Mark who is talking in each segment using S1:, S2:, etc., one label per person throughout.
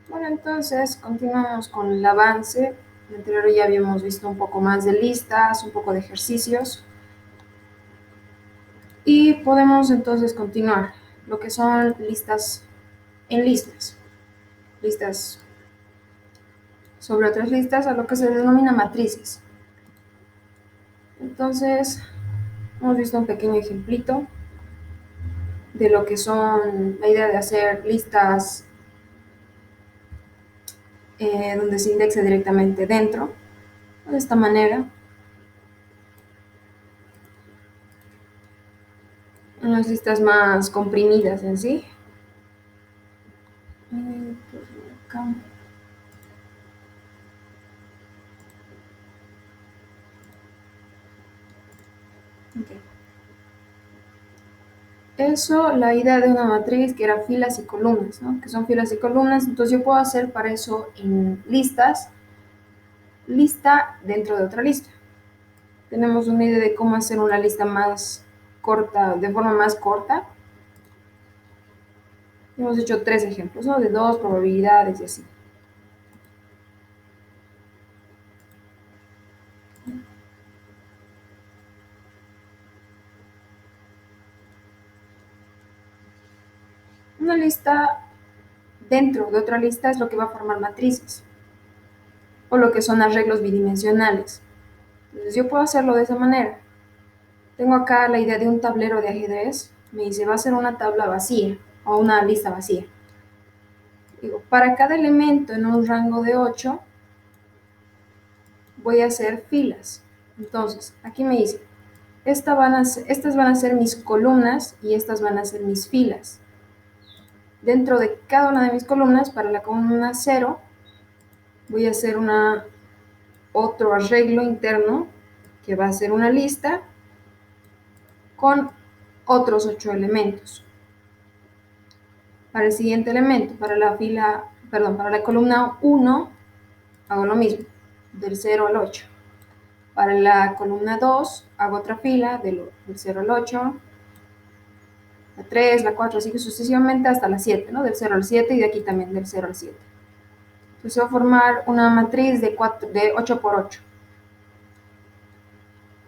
S1: Bueno, entonces continuamos con el avance. En el anterior ya habíamos visto un poco más de listas, un poco de ejercicios. Y podemos entonces continuar lo que son listas en listas. Listas sobre otras listas, a lo que se denomina matrices. Entonces, hemos visto un pequeño ejemplito de lo que son la idea de hacer listas donde se indexe directamente dentro, de esta manera. Unas listas más comprimidas en sí. Pues acá. Okay. Eso, la idea de una matriz que era filas y columnas, ¿no? Que son filas y columnas, entonces yo puedo hacer para eso en listas, lista dentro de otra lista. Tenemos una idea de cómo hacer una lista más corta, de forma más corta. Hemos hecho 3 ejemplos, ¿no? De 2 probabilidades y así. Una lista dentro de otra lista es lo que va a formar matrices, o lo que son arreglos bidimensionales. Entonces yo puedo hacerlo de esa manera. Tengo acá la idea de un tablero de ajedrez. Me dice, va a ser una tabla vacía o una lista vacía. Digo, para cada elemento en un rango de 8, voy a hacer filas. Entonces, aquí me dice, estas van a ser mis columnas y estas van a ser mis filas. Dentro de cada una de mis columnas, para la columna 0, voy a hacer otro arreglo interno que va a ser una lista con otros 8 elementos. Para el siguiente elemento, para la columna 1, hago lo mismo, del 0 al 8. Para la columna 2, hago otra fila del 0 al 8, la 3, la 4, así sucesivamente hasta la 7, ¿no? Del 0 al 7 y de aquí también del 0 al 7. Entonces va a formar una matriz de 8 por 8.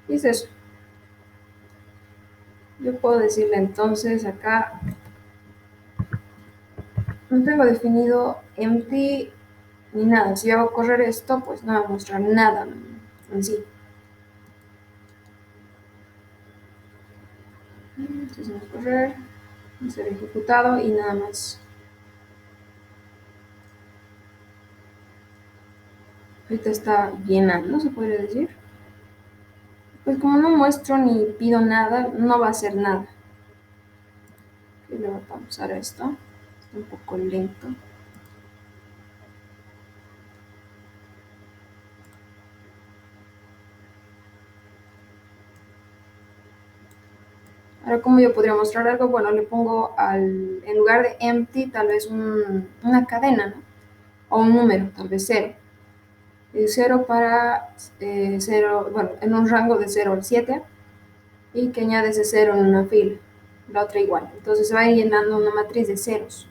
S1: Y es eso. Yo puedo decirle entonces acá, no tengo definido empty ni nada. Si yo hago correr esto, pues no va a mostrar nada en sí. Entonces vamos a correr, va a ser ejecutado y nada más. Ahorita está llenando, se podría decir. Pues como no muestro ni pido nada, no va a hacer nada. Y le voy a pausar esto. Está un poco lento. Ahora, ¿cómo yo podría mostrar algo? Bueno, le pongo en lugar de empty, tal vez una cadena, ¿no? O un número, tal vez 0. 0 para 0, bueno, en un rango de 0 al 7, y que añade ese 0 en una fila, la otra igual. Entonces se va a ir llenando una matriz de ceros.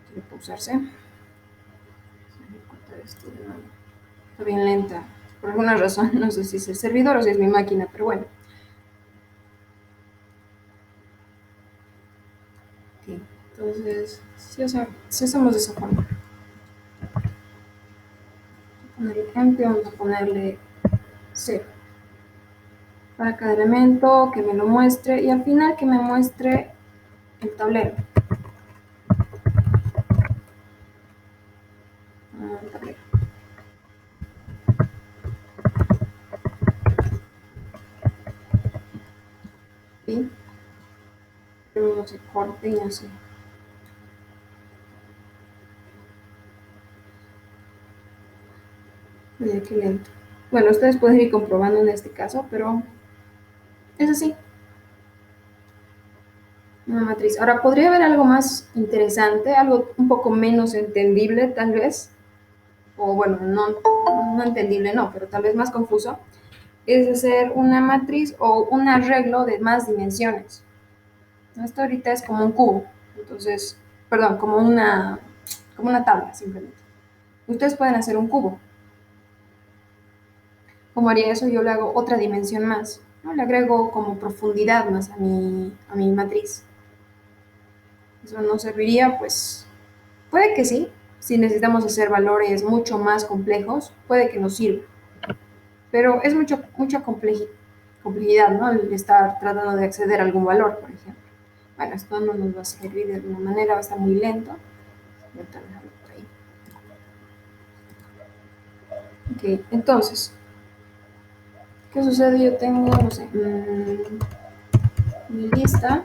S1: Quiero pausarse. Está bien lenta. Por alguna razón, no sé si es el servidor o si es mi máquina, pero bueno. Okay. Entonces, si hacemos de esa forma. Ponerle empty, vamos a ponerle 0. Para cada elemento, que me lo muestre, y al final que me muestre el tablero. El tablero. ¿Sí? Pero no se corte y así. Mira qué lento. Bueno, ustedes pueden ir comprobando en este caso, pero es así. Una matriz. Ahora, podría haber algo más interesante, algo un poco menos entendible, tal vez. O bueno, no entendible, no, pero tal vez más confuso. Es hacer una matriz o un arreglo de más dimensiones. Esto ahorita es como un cubo. Entonces, perdón, como una tabla simplemente. Ustedes pueden hacer un cubo. ¿Cómo haría eso? Yo le hago otra dimensión más, ¿no? Le agrego como profundidad más a mi matriz. Eso nos serviría, pues, puede que sí. Si necesitamos hacer valores mucho más complejos, puede que nos sirva. Pero es mucha complejidad, ¿no? El estar tratando de acceder a algún valor, por ejemplo. Bueno, esto no nos va a servir de alguna manera, va a estar muy lento. Ok, entonces, ¿qué sucede? Yo tengo, no sé, mi lista.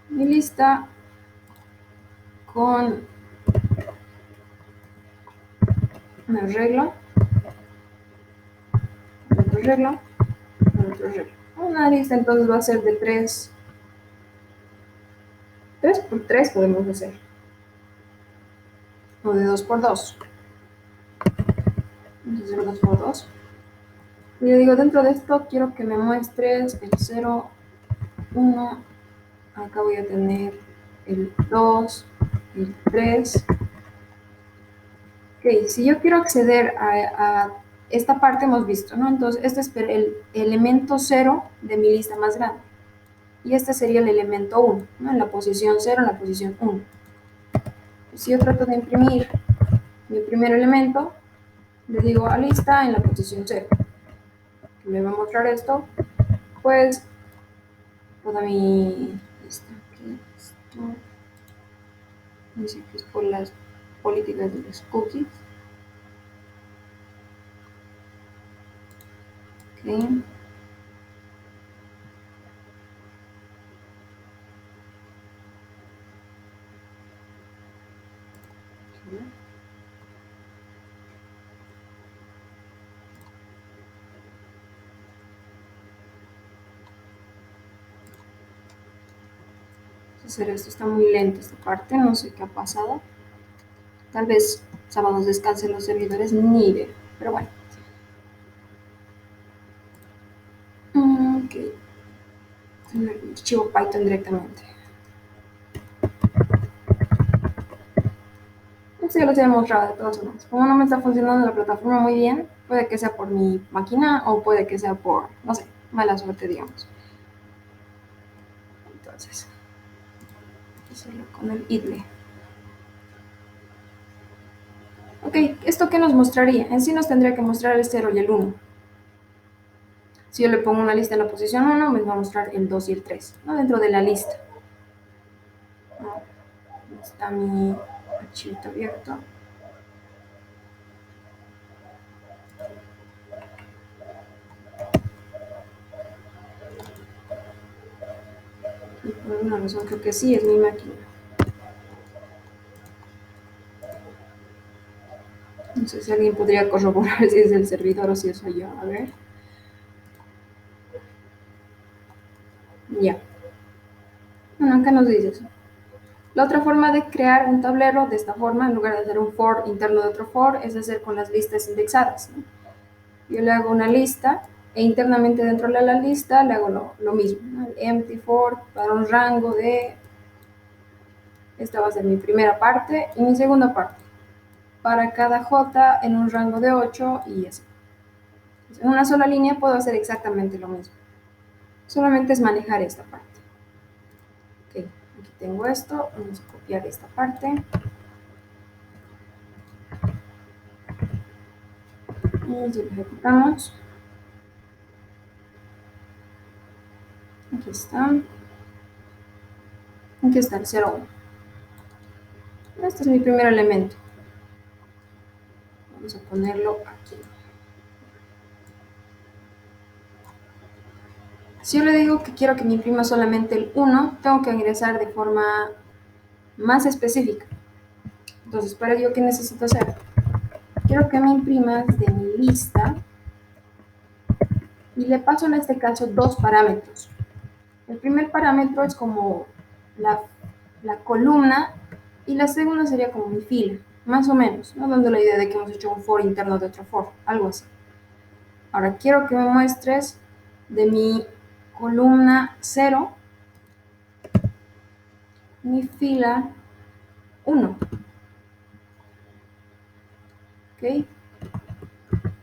S1: Mi lista con un arreglo, otro arreglo, otro arreglo. Una lista entonces va a ser de 3 por 3 podemos hacer, o de 2 por 2. Vamos a hacer 2 por 2. Y le digo, dentro de esto quiero que me muestres el 0, 1, acá voy a tener el 2, el 3. Ok, si yo quiero acceder a esta parte hemos visto, ¿no? Entonces, este es el elemento 0 de mi lista más grande. Y este sería el elemento 1, ¿no? En la posición 0, en la posición 1. Si yo trato de imprimir mi primer elemento, le digo a lista en la posición 0. Que me va a mostrar esto, pues toda mi lista. Okay, esto dice que es por las políticas de los cookies. Okay. Hacer esto está muy lento esta parte, no sé qué ha pasado. Tal vez sábados descansen los servidores, ni idea, pero bueno. Ok, el archivo Python directamente. Esto ya lo he mostrado de todas formas. Como no me está funcionando la plataforma muy bien, puede que sea por mi máquina o puede que sea por, no sé, mala suerte, digamos. Entonces, hacerlo con el idle. Ok, ¿esto qué nos mostraría? En sí nos tendría que mostrar el 0 y el 1. Si yo le pongo una lista en la posición 1, me va a mostrar el 2 y el 3, ¿no? Dentro de la lista. Está mi archivo abierto. Y por alguna razón creo que sí, es mi máquina. No sé si alguien podría corroborar si es el servidor o si soy yo. A ver. Ya. Bueno, acá nos dice eso. La otra forma de crear un tablero de esta forma, en lugar de hacer un for interno de otro for, es hacer con las listas indexadas, ¿no? Yo le hago una lista e internamente dentro de la lista le hago lo mismo, ¿no? El empty for para un rango de, esta va a ser mi primera parte y mi segunda parte. Para cada j en un rango de 8 y así. Entonces, en una sola línea puedo hacer exactamente lo mismo. Solamente es manejar esta parte. Ok, aquí tengo esto, vamos a copiar esta parte. Y si lo ejecutamos, aquí está. Aquí está el 0,1. Este es mi primer elemento. Vamos a ponerlo aquí. Si yo le digo que quiero que me imprima solamente el 1, tengo que ingresar de forma más específica. Entonces, para ello, ¿qué necesito hacer? Quiero que me imprimas de mi lista y le paso en este caso dos parámetros. El primer parámetro es como la columna y la segunda sería como mi fila, más o menos, ¿no? Dando la idea de que hemos hecho un for interno de otro for, algo así. Ahora quiero que me muestres de mi columna 0, mi fila 1. ¿Ok?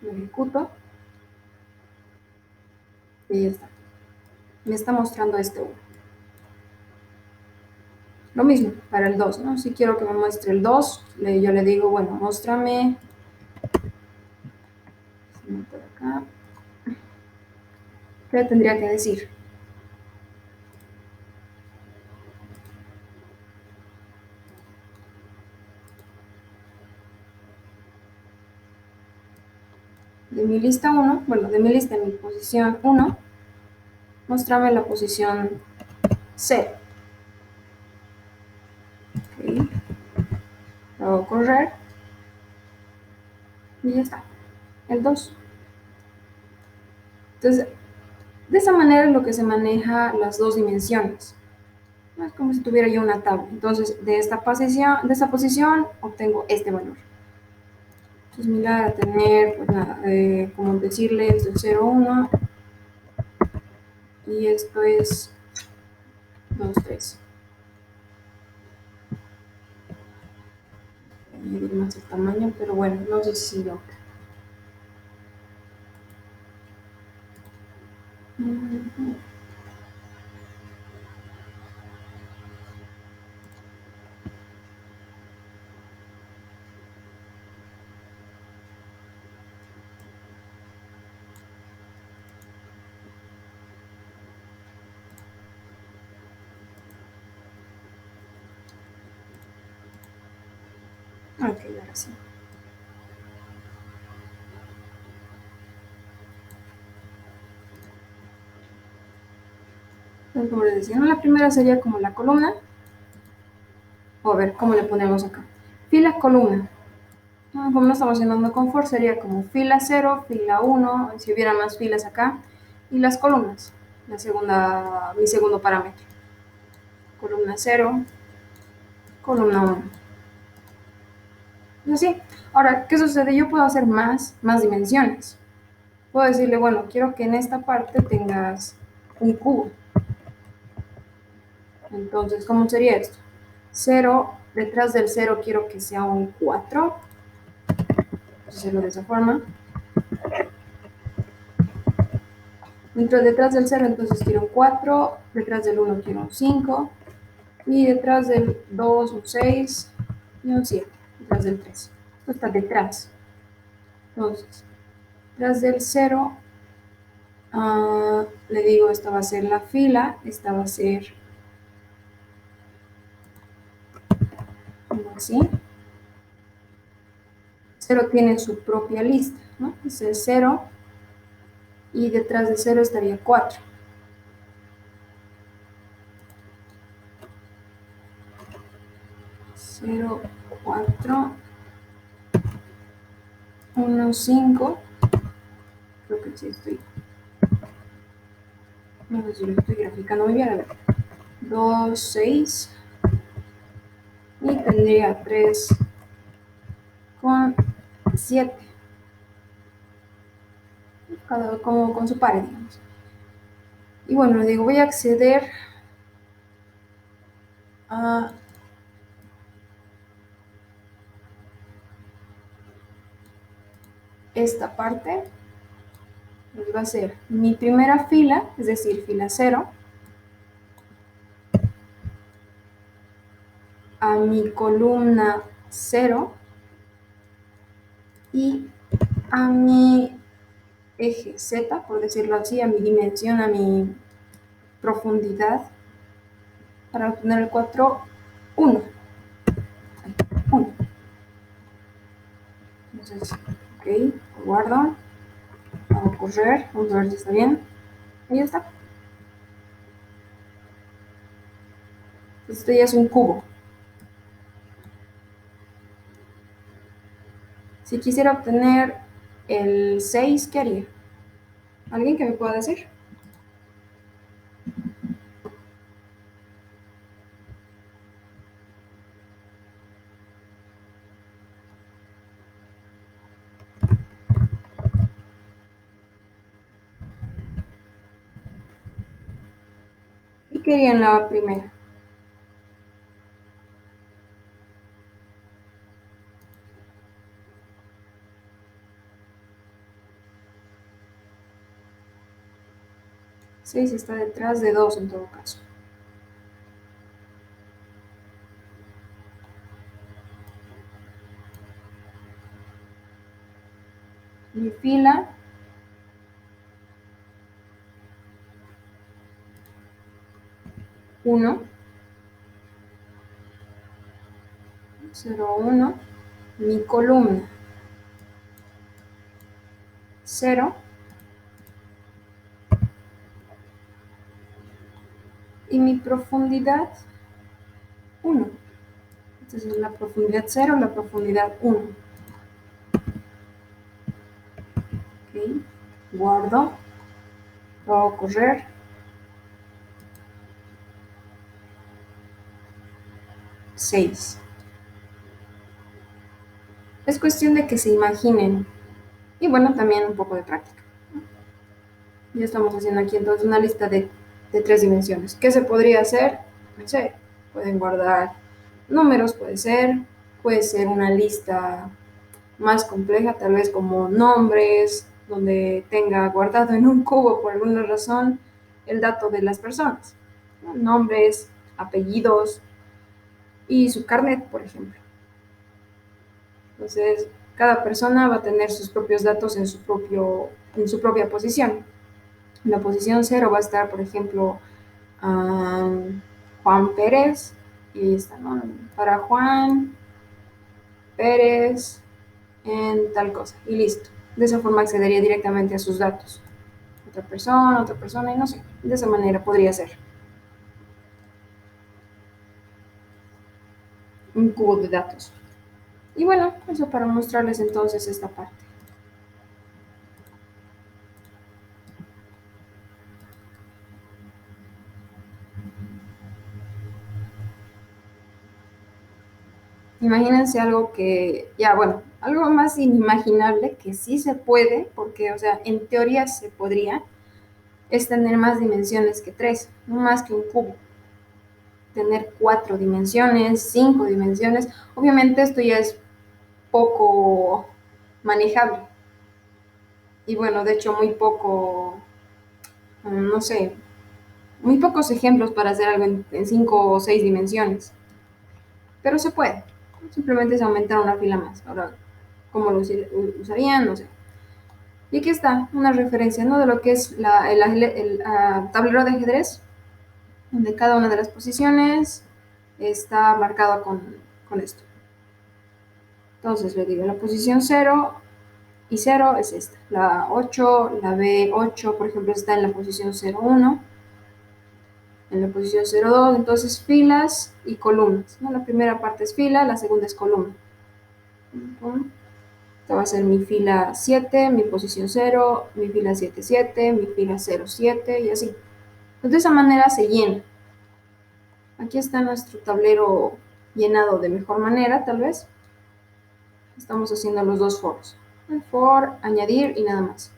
S1: Lo ejecuto y ya está. Me está mostrando este 1. Lo mismo para el 2, ¿no? Si quiero que me muestre el 2, yo le digo, bueno, muéstrame por acá. ¿Qué tendría que decir? De mi lista 1, bueno, de mi lista en mi posición 1, muéstrame la posición 0. Ok, lo hago correr y ya está, el 2. Entonces, de esa manera es lo que se maneja las dos dimensiones. Es como si tuviera yo una tabla. Entonces, de esta posición obtengo este valor. Es similar a tener, pues nada, como decirle, esto es 0, 1 y esto es 2, 3. Voy a añadir más el tamaño, pero bueno, no sé si lo... Ok, ahora sí. Entonces, como les decía, ¿no? La primera sería como la columna. O a ver, ¿cómo le ponemos acá? Fila, columna. Como no estamos haciendo un confort, sería como fila 0, fila 1, si hubiera más filas acá. Y las columnas, mi segundo parámetro. Columna 0, columna 1. Y así. Ahora, ¿qué sucede? Yo puedo hacer más dimensiones. Puedo decirle, bueno, quiero que en esta parte tengas un cubo. Entonces, ¿cómo sería esto? 0, detrás del 0 quiero que sea un 4. Hacerlo de esa forma. Detrás del 0 entonces quiero un 4, detrás del 1 quiero un 5, y detrás del 2 un 6 y un 7, detrás del 3. Esto está detrás. Entonces, detrás del 0, le digo, esta va a ser la fila, esta va a ser como así. 0 tiene su propia lista, ¿no? Es el 0 y detrás de 0 estaría 4. 0, 4, 1, 5. Creo que sí estoy. No sé si lo estoy graficando muy bien. A ver. 2, 6. Y tendría 3 con 7. Como con su par, digamos. Y bueno, le digo, voy a acceder a esta parte. Pues va a ser mi primera fila, es decir, fila 0, a mi columna 0 y a mi eje Z, por decirlo así, a mi dimensión, a mi profundidad, para obtener el 4, 1. 1. Entonces, ok, guardo, hago correr, vamos a ver si está bien. Ahí está. Esto ya es un cubo. Si quisiera obtener el 6, ¿qué haría? ¿Alguien que me pueda decir? ¿Qué haría en la primera? Seis está detrás de 2 en todo caso. Mi fila 1, 0, 1, mi columna 0 y mi profundidad 1. Entonces la profundidad 0, la profundidad 1. Okay. Guardo, lo hago correr. 6. Es cuestión de que se imaginen y bueno, también un poco de práctica. Ya estamos haciendo aquí entonces una lista de 3 dimensiones. ¿Qué se podría hacer? No sé, pueden guardar números, puede ser una lista más compleja, tal vez como nombres, donde tenga guardado en un cubo por alguna razón el dato de las personas, ¿no? Nombres, apellidos y su carnet, por ejemplo. Entonces, cada persona va a tener sus propios datos en su propia posición. En la posición 0 va a estar, por ejemplo, Juan Pérez, y ahí está, ¿no? Para Juan Pérez en tal cosa, y listo. De esa forma accedería directamente a sus datos. Otra persona, y no sé. De esa manera podría ser un cubo de datos. Y bueno, eso para mostrarles entonces esta parte. Imagínense algo que, ya bueno, algo más inimaginable que sí se puede, porque, o sea, en teoría se podría, es tener más dimensiones que 3, no más que un cubo. Tener 4 dimensiones, 5 dimensiones. Obviamente esto ya es poco manejable. Y bueno, de hecho muy poco, no sé, muy pocos ejemplos para hacer algo en 5 o 6 dimensiones. Pero se puede. Simplemente es aumentar una fila más. Ahora, ¿cómo lo usarían? No sé. Y aquí está una referencia, ¿no? De lo que es el tablero de ajedrez, donde cada una de las posiciones está marcada con esto. Entonces le digo, la posición 0 y 0 es esta. La 8, la B8, por ejemplo, está en la posición 0,1, en la posición 0,2, entonces filas y columnas, ¿no? La primera parte es fila, la segunda es columna. Esta va a ser mi fila 7, mi posición 0, mi fila 7, 7, mi fila 0, 7 y así. Pues de esa manera se llena. Aquí está nuestro tablero llenado de mejor manera, tal vez. Estamos haciendo los dos foros. El for, añadir y nada más.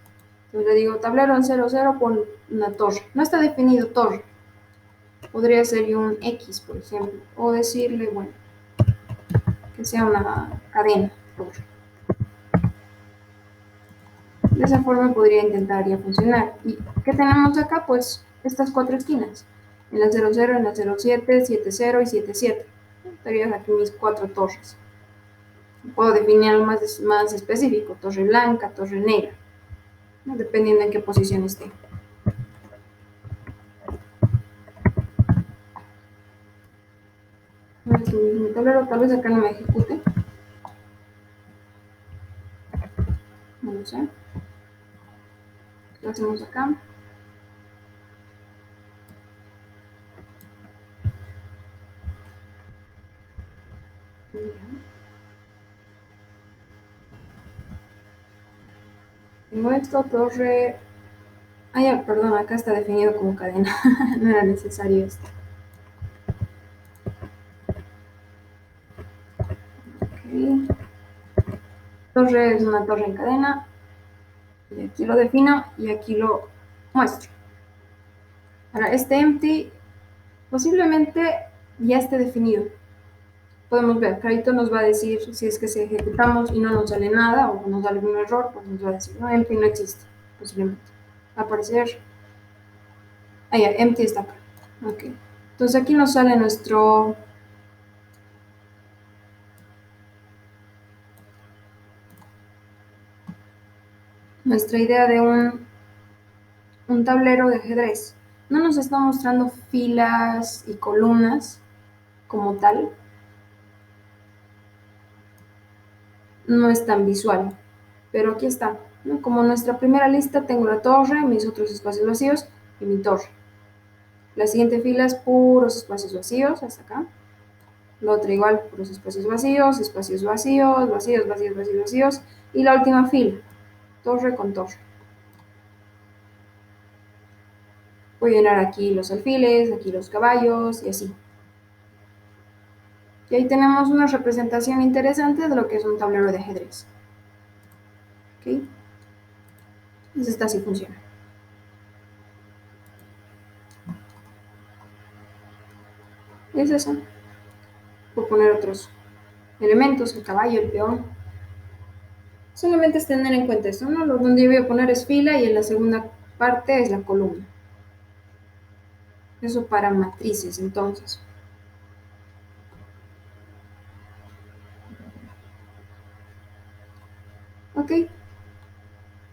S1: Entonces le digo tablero en 0, 0, pon una torre. No está definido torre. Podría ser un X, por ejemplo. O decirle, bueno, que sea una cadena, torre. De esa forma podría intentar ya funcionar. ¿Y qué tenemos acá? Pues estas 4 esquinas. En la 0, 0, en la 0, 7, 7, 0 y 7, 7. Estarían aquí mis 4 torres. Puedo definir algo más específico, torre blanca, torre negra, ¿no? Dependiendo en qué posición esté. Mi tablero tal vez acá no me ejecute. No lo sé. Lo hacemos acá. Tengo esto, torre. Ah, ya, perdón, acá está definido como cadena. No era necesario esto. Ok. Torre es una torre en cadena. Y aquí lo defino y aquí lo muestro. Ahora, este empty Posiblemente ya esté definido. Podemos ver, Carito nos va a decir si es que si ejecutamos y no nos sale nada o nos da algún error, pues nos va a decir, no, empty no existe, posiblemente. Va a aparecer, ya, empty está acá. Ok. Entonces aquí nos sale nuestra idea de un tablero de ajedrez. No nos está mostrando filas y columnas como tal, no es tan visual, pero aquí está, ¿no? Como nuestra primera lista tengo la torre, mis otros espacios vacíos y mi torre. La siguiente fila es puros espacios vacíos, hasta acá. La otra igual, puros espacios vacíos, vacíos, vacíos, vacíos, vacíos. Y la última fila, torre con torre. Voy a llenar aquí los alfiles, aquí los caballos y así. Y ahí tenemos una representación interesante de lo que es un tablero de ajedrez. ¿Ok? Entonces esta sí funciona. Y es eso. Puedo poner otros elementos, el caballo, el peón. Solamente es tener en cuenta esto, ¿no? Lo donde yo voy a poner es fila y en la segunda parte es la columna. Eso para matrices, entonces. Ok.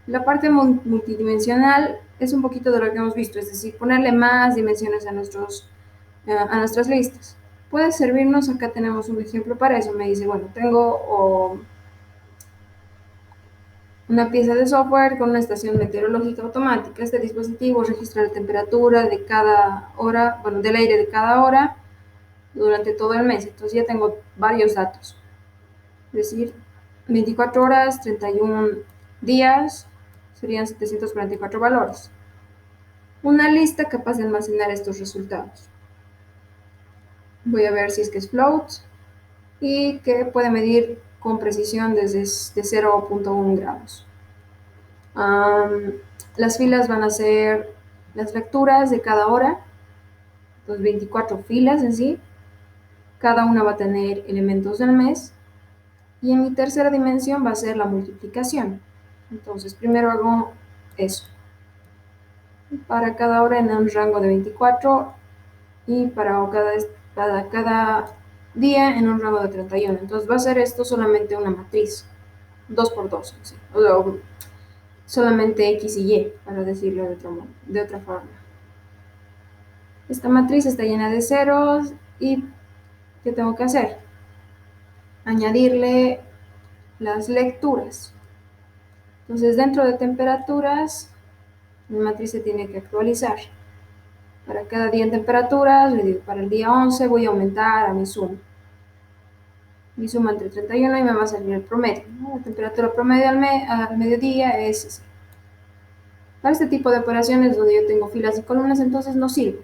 S1: La parte multidimensional es un poquito de lo que hemos visto, es decir, ponerle más dimensiones a nuestras listas. Puede servirnos, acá tenemos un ejemplo para eso. Me dice, bueno, tengo una pieza de software con una estación meteorológica automática. Este dispositivo registra la temperatura de cada hora, bueno, del aire de cada hora durante todo el mes. Entonces ya tengo varios datos. Es decir, 24 horas, 31 días, serían 744 valores. Una lista capaz de almacenar estos resultados. Voy a ver si es que es float y que puede medir con precisión desde de 0.1 grados. Las filas van a ser las lecturas de cada hora, los 24 filas en sí. Cada una va a tener elementos del mes. Y en mi tercera dimensión va a ser la multiplicación. Entonces, primero hago eso. Para cada hora en un rango de 24 y para cada día en un rango de 31. Entonces va a ser esto solamente una matriz, 2 por 2, ¿sí? O solamente X y Y, para decirlo de otra forma. Esta matriz está llena de ceros y ¿qué tengo que hacer? Añadirle las lecturas. Entonces dentro de temperaturas, mi matriz se tiene que actualizar. Para cada día en temperaturas, para el día 11 voy a aumentar a mi suma. Mi suma entre 31 y me va a salir el promedio, ¿no? La temperatura promedio al mediodía es esa. Para este tipo de operaciones donde yo tengo filas y columnas, entonces no sirve.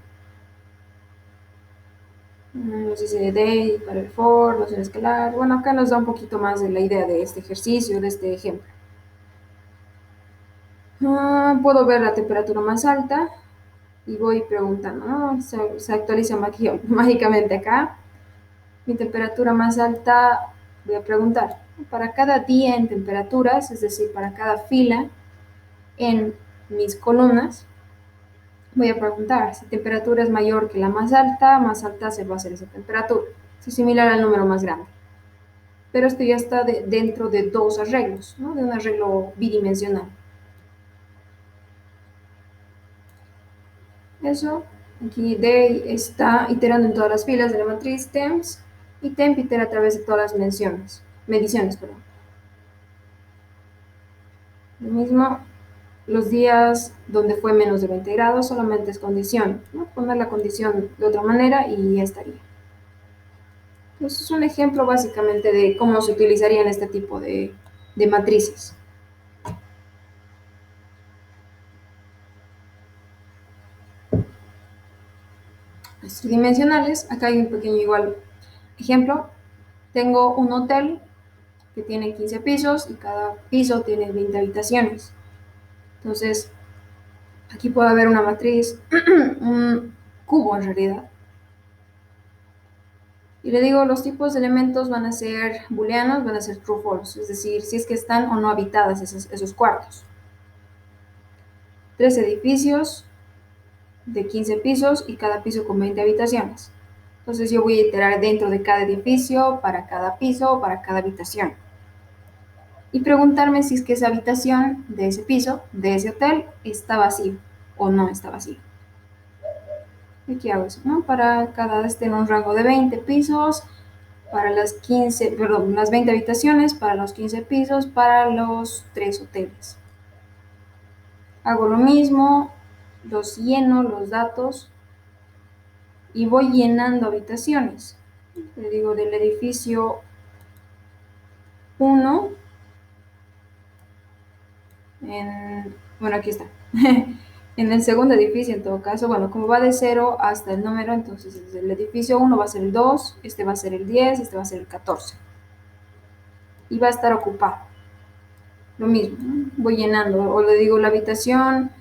S1: Nos dice day para el for, noción escalar. Bueno, acá nos da un poquito más de la idea de este ejercicio, de este ejemplo. Puedo ver la temperatura más alta y voy preguntando, ¿no? Se actualiza mágicamente acá. Mi temperatura más alta, voy a preguntar, para cada día en temperaturas, es decir, para cada fila en mis columnas, voy a preguntar si temperatura es mayor que la más alta se va a hacer esa temperatura. Es similar al número más grande. Pero esto ya está dentro de dos arreglos, ¿no? De un arreglo bidimensional. Eso, aquí day está iterando en todas las filas de la matriz temps y temp itera a través de todas las mediciones. Perdón. Lo mismo, los días donde fue menos de 20 grados solamente es condición, ¿no? Poner la condición de otra manera y ya estaría. Entonces es un ejemplo básicamente de cómo se utilizarían este tipo de matrices. Las tridimensionales, acá hay un pequeño igual ejemplo. Tengo un hotel que tiene 15 pisos y cada piso tiene 20 habitaciones. Entonces, aquí puede haber una matriz, un cubo en realidad, Y le digo, los tipos de elementos van a ser booleanos, van a ser true o false, es decir, si es que están o no habitadas esos cuartos. 3 edificios de 15 pisos y cada piso con 20 habitaciones. Entonces yo voy a iterar dentro de cada edificio, para cada piso, para cada habitación. Y preguntarme si es que esa habitación de ese piso, de ese hotel, está vacío o no está vacío. Aquí hago eso, ¿no? Para cada en un rango de 20 pisos, para las 20 habitaciones, para los 15 pisos, para los 3 hoteles. Hago lo mismo, los lleno, los datos, y voy llenando habitaciones. Le digo del edificio 1, bueno, aquí está. En el segundo edificio, en todo caso, bueno, como va de 0 hasta el número, entonces el edificio 1 va a ser el 2, este va a ser el 10, este va a ser el 14. Y va a estar ocupado. Lo mismo, ¿no? Voy llenando, o le digo la habitación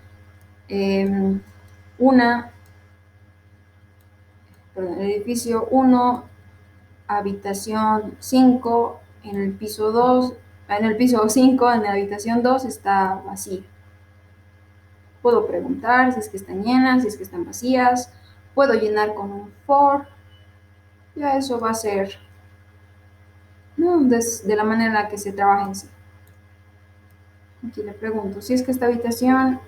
S1: el edificio 1, habitación 5, en el piso 2, en el piso 5, en la habitación 2 está vacía. Puedo preguntar si es que están llenas, si es que están vacías. Puedo llenar con un for. Ya eso va a ser, ¿no?, de la manera en la que se trabaja en sí. Aquí le pregunto si es que esta habitación,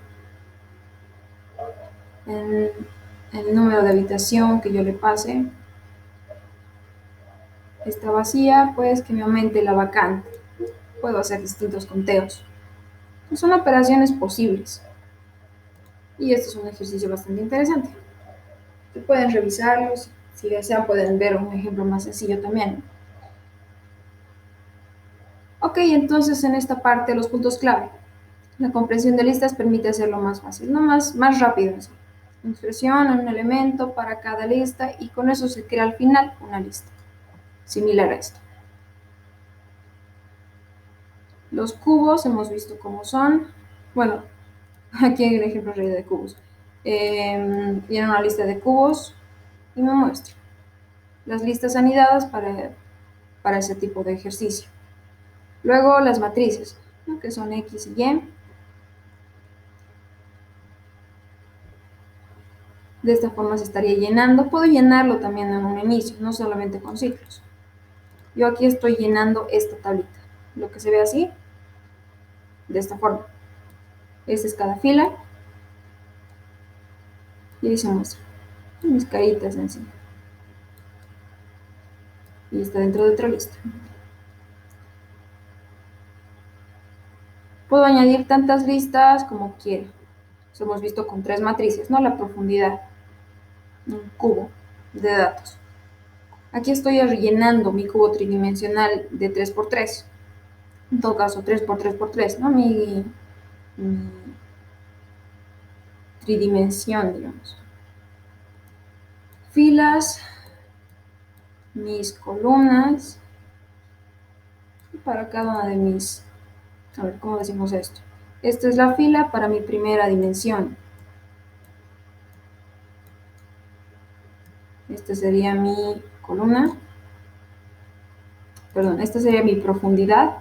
S1: en el número de habitación que yo le pase, está vacía, pues que me aumente la vacante. Puedo hacer distintos conteos. Son operaciones posibles. Y este es un ejercicio bastante interesante. Pueden revisarlos. Si desean, pueden ver un ejemplo más sencillo también. Ok, entonces en esta parte los puntos clave. La comprensión de listas permite hacerlo más fácil, no más rápido. Así. Expresión en un elemento para cada lista y con eso se crea al final una lista similar a esto. Los cubos hemos visto cómo son. Bueno, aquí hay un ejemplo real de cubos. Viene una lista de cubos y me muestra las listas anidadas para ese tipo de ejercicio. Luego las matrices, ¿no?, que son X y Y. De esta forma se estaría llenando. Puedo llenarlo también en un inicio, no solamente con ciclos. Yo aquí estoy llenando esta tablita. Lo que se ve así, de esta forma. Esta es cada fila. Y ahí se muestra mis caritas encima. Y está dentro de otra lista. Puedo añadir tantas listas como quiera. Eso hemos visto con 3 matrices, ¿no? La profundidad. Un cubo de datos. Aquí estoy rellenando mi cubo tridimensional de 3×3. En todo caso, 3×3×3, ¿no? Mi tridimensión, digamos. Filas, mis columnas, para cada una de mis... A ver, ¿cómo decimos esto? Esta es la fila para mi primera dimensión. Esta sería mi columna. Perdón, esta sería mi profundidad.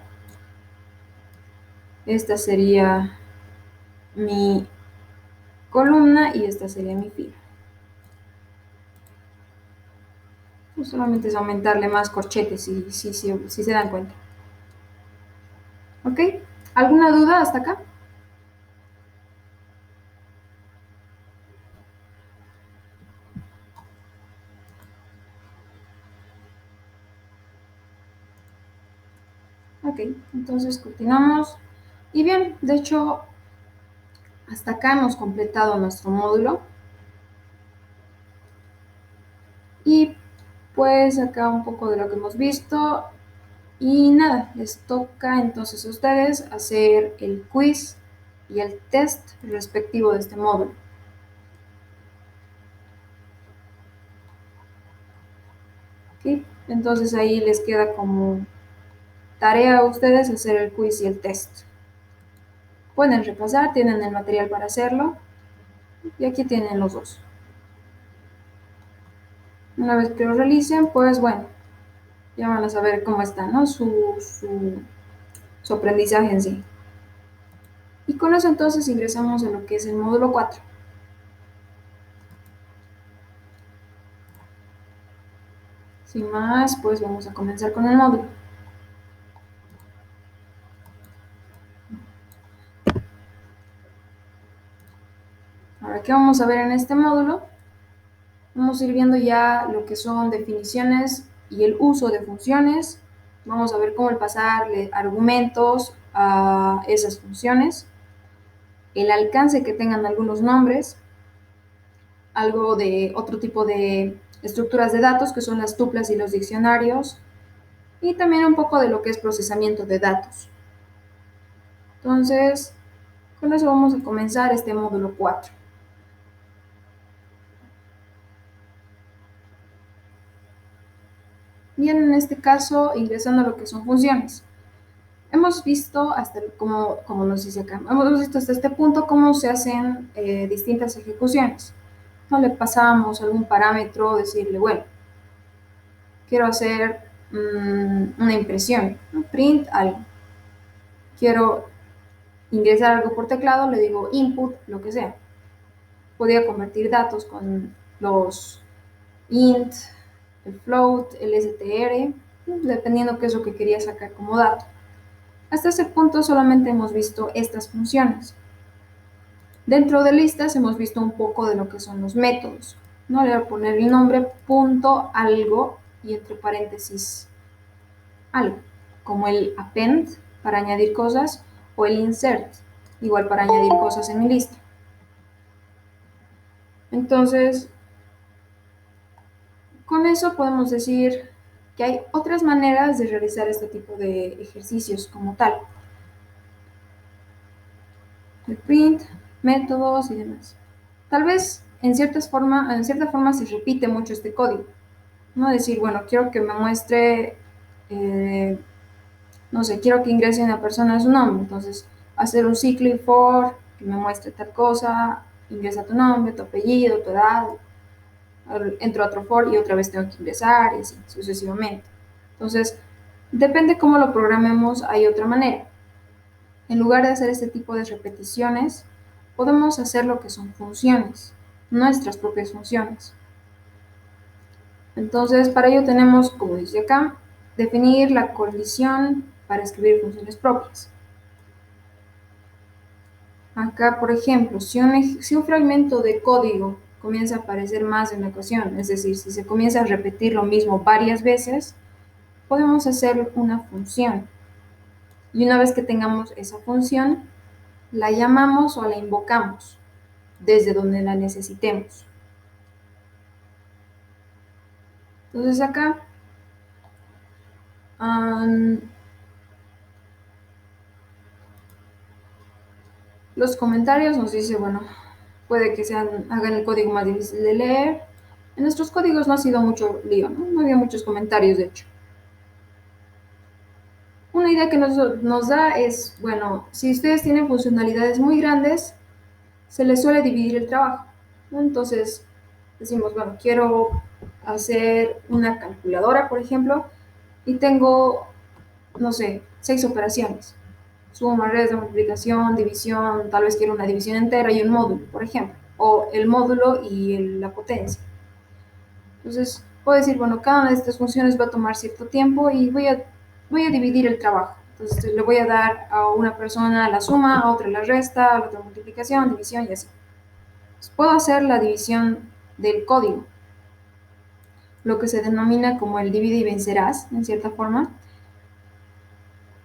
S1: Esta sería mi columna y esta sería mi fila. No solamente es aumentarle más corchetes, si se dan cuenta. ¿Ok? ¿Alguna duda hasta acá? Ok, entonces continuamos. Y bien, de hecho, hasta acá hemos completado nuestro módulo. Y pues acá un poco de lo que hemos visto. Y nada, les toca entonces a ustedes hacer el quiz y el test respectivo de este módulo. ¿Ok? Entonces ahí les queda como tarea a ustedes hacer el quiz y el test. Pueden repasar, tienen el material para hacerlo. Y aquí tienen los dos. Una vez que lo realicen, pues bueno, ya van a saber cómo está, ¿no? Su aprendizaje en sí. Y con eso entonces ingresamos a lo que es el módulo 4. Sin más, pues vamos a comenzar con el módulo. Ahora, ¿qué vamos a ver en este módulo? Vamos a ir viendo ya lo que son definiciones y el uso de funciones. Vamos a ver cómo el pasarle argumentos a esas funciones, el alcance que tengan algunos nombres, algo de otro tipo de estructuras de datos que son las tuplas y los diccionarios, y también un poco de lo que es procesamiento de datos. Entonces, con eso vamos a comenzar este módulo 4. Bien, en este caso, ingresando a lo que son funciones. Hemos visto como nos dice acá, hemos visto hasta este punto cómo se hacen distintas ejecuciones. No le pasamos algún parámetro, decirle, bueno, quiero hacer una impresión, ¿no? Print algo. Quiero ingresar algo por teclado, le digo input, lo que sea. Podía convertir datos con los int, el float, el str, dependiendo qué es lo que quería sacar como dato. Hasta ese punto solamente hemos visto estas funciones. Dentro de listas hemos visto un poco de lo que son los métodos. ¿No? Le voy a poner el nombre punto algo y entre paréntesis algo, como el append para añadir cosas o el insert, igual para añadir cosas en mi lista. Entonces, con eso podemos decir que hay otras maneras de realizar este tipo de ejercicios como tal. El print, métodos y demás. Tal vez en cierta forma se repite mucho este código. No decir, bueno, quiero que me muestre, no sé, quiero que ingrese una persona a su nombre. Entonces, hacer un ciclo y for, que me muestre tal cosa, ingresa tu nombre, tu apellido, tu edad, entro a otro for y otra vez tengo que ingresar y así sucesivamente. Entonces, depende cómo lo programemos, hay otra manera. En lugar de hacer este tipo de repeticiones, podemos hacer lo que son funciones, nuestras propias funciones. Entonces, para ello tenemos, como dice acá, definir la condición para escribir funciones propias. Acá, por ejemplo, si un fragmento de código comienza a aparecer más de una ocasión, es decir, si se comienza a repetir lo mismo varias veces, podemos hacer una función. Y una vez que tengamos esa función, la llamamos o la invocamos desde donde la necesitemos. Entonces acá los comentarios nos dice, bueno, puede que hagan el código más difícil de leer. En nuestros códigos no ha sido mucho lío, ¿no? No había muchos comentarios, de hecho. Una idea que nos da es, bueno, si ustedes tienen funcionalidades muy grandes, se les suele dividir el trabajo, ¿no? Entonces, decimos, bueno, quiero hacer una calculadora, por ejemplo, y tengo, no sé, 6 operaciones. Suma, resta, multiplicación, división, tal vez quiero una división entera y un módulo, por ejemplo, o el módulo y la potencia. Entonces, puedo decir, bueno, cada una de estas funciones va a tomar cierto tiempo y voy a dividir el trabajo. Entonces, le voy a dar a una persona la suma, a otra la resta, a la otra multiplicación, división y así. Entonces, puedo hacer la división del código, lo que se denomina como el divide y vencerás, en cierta forma.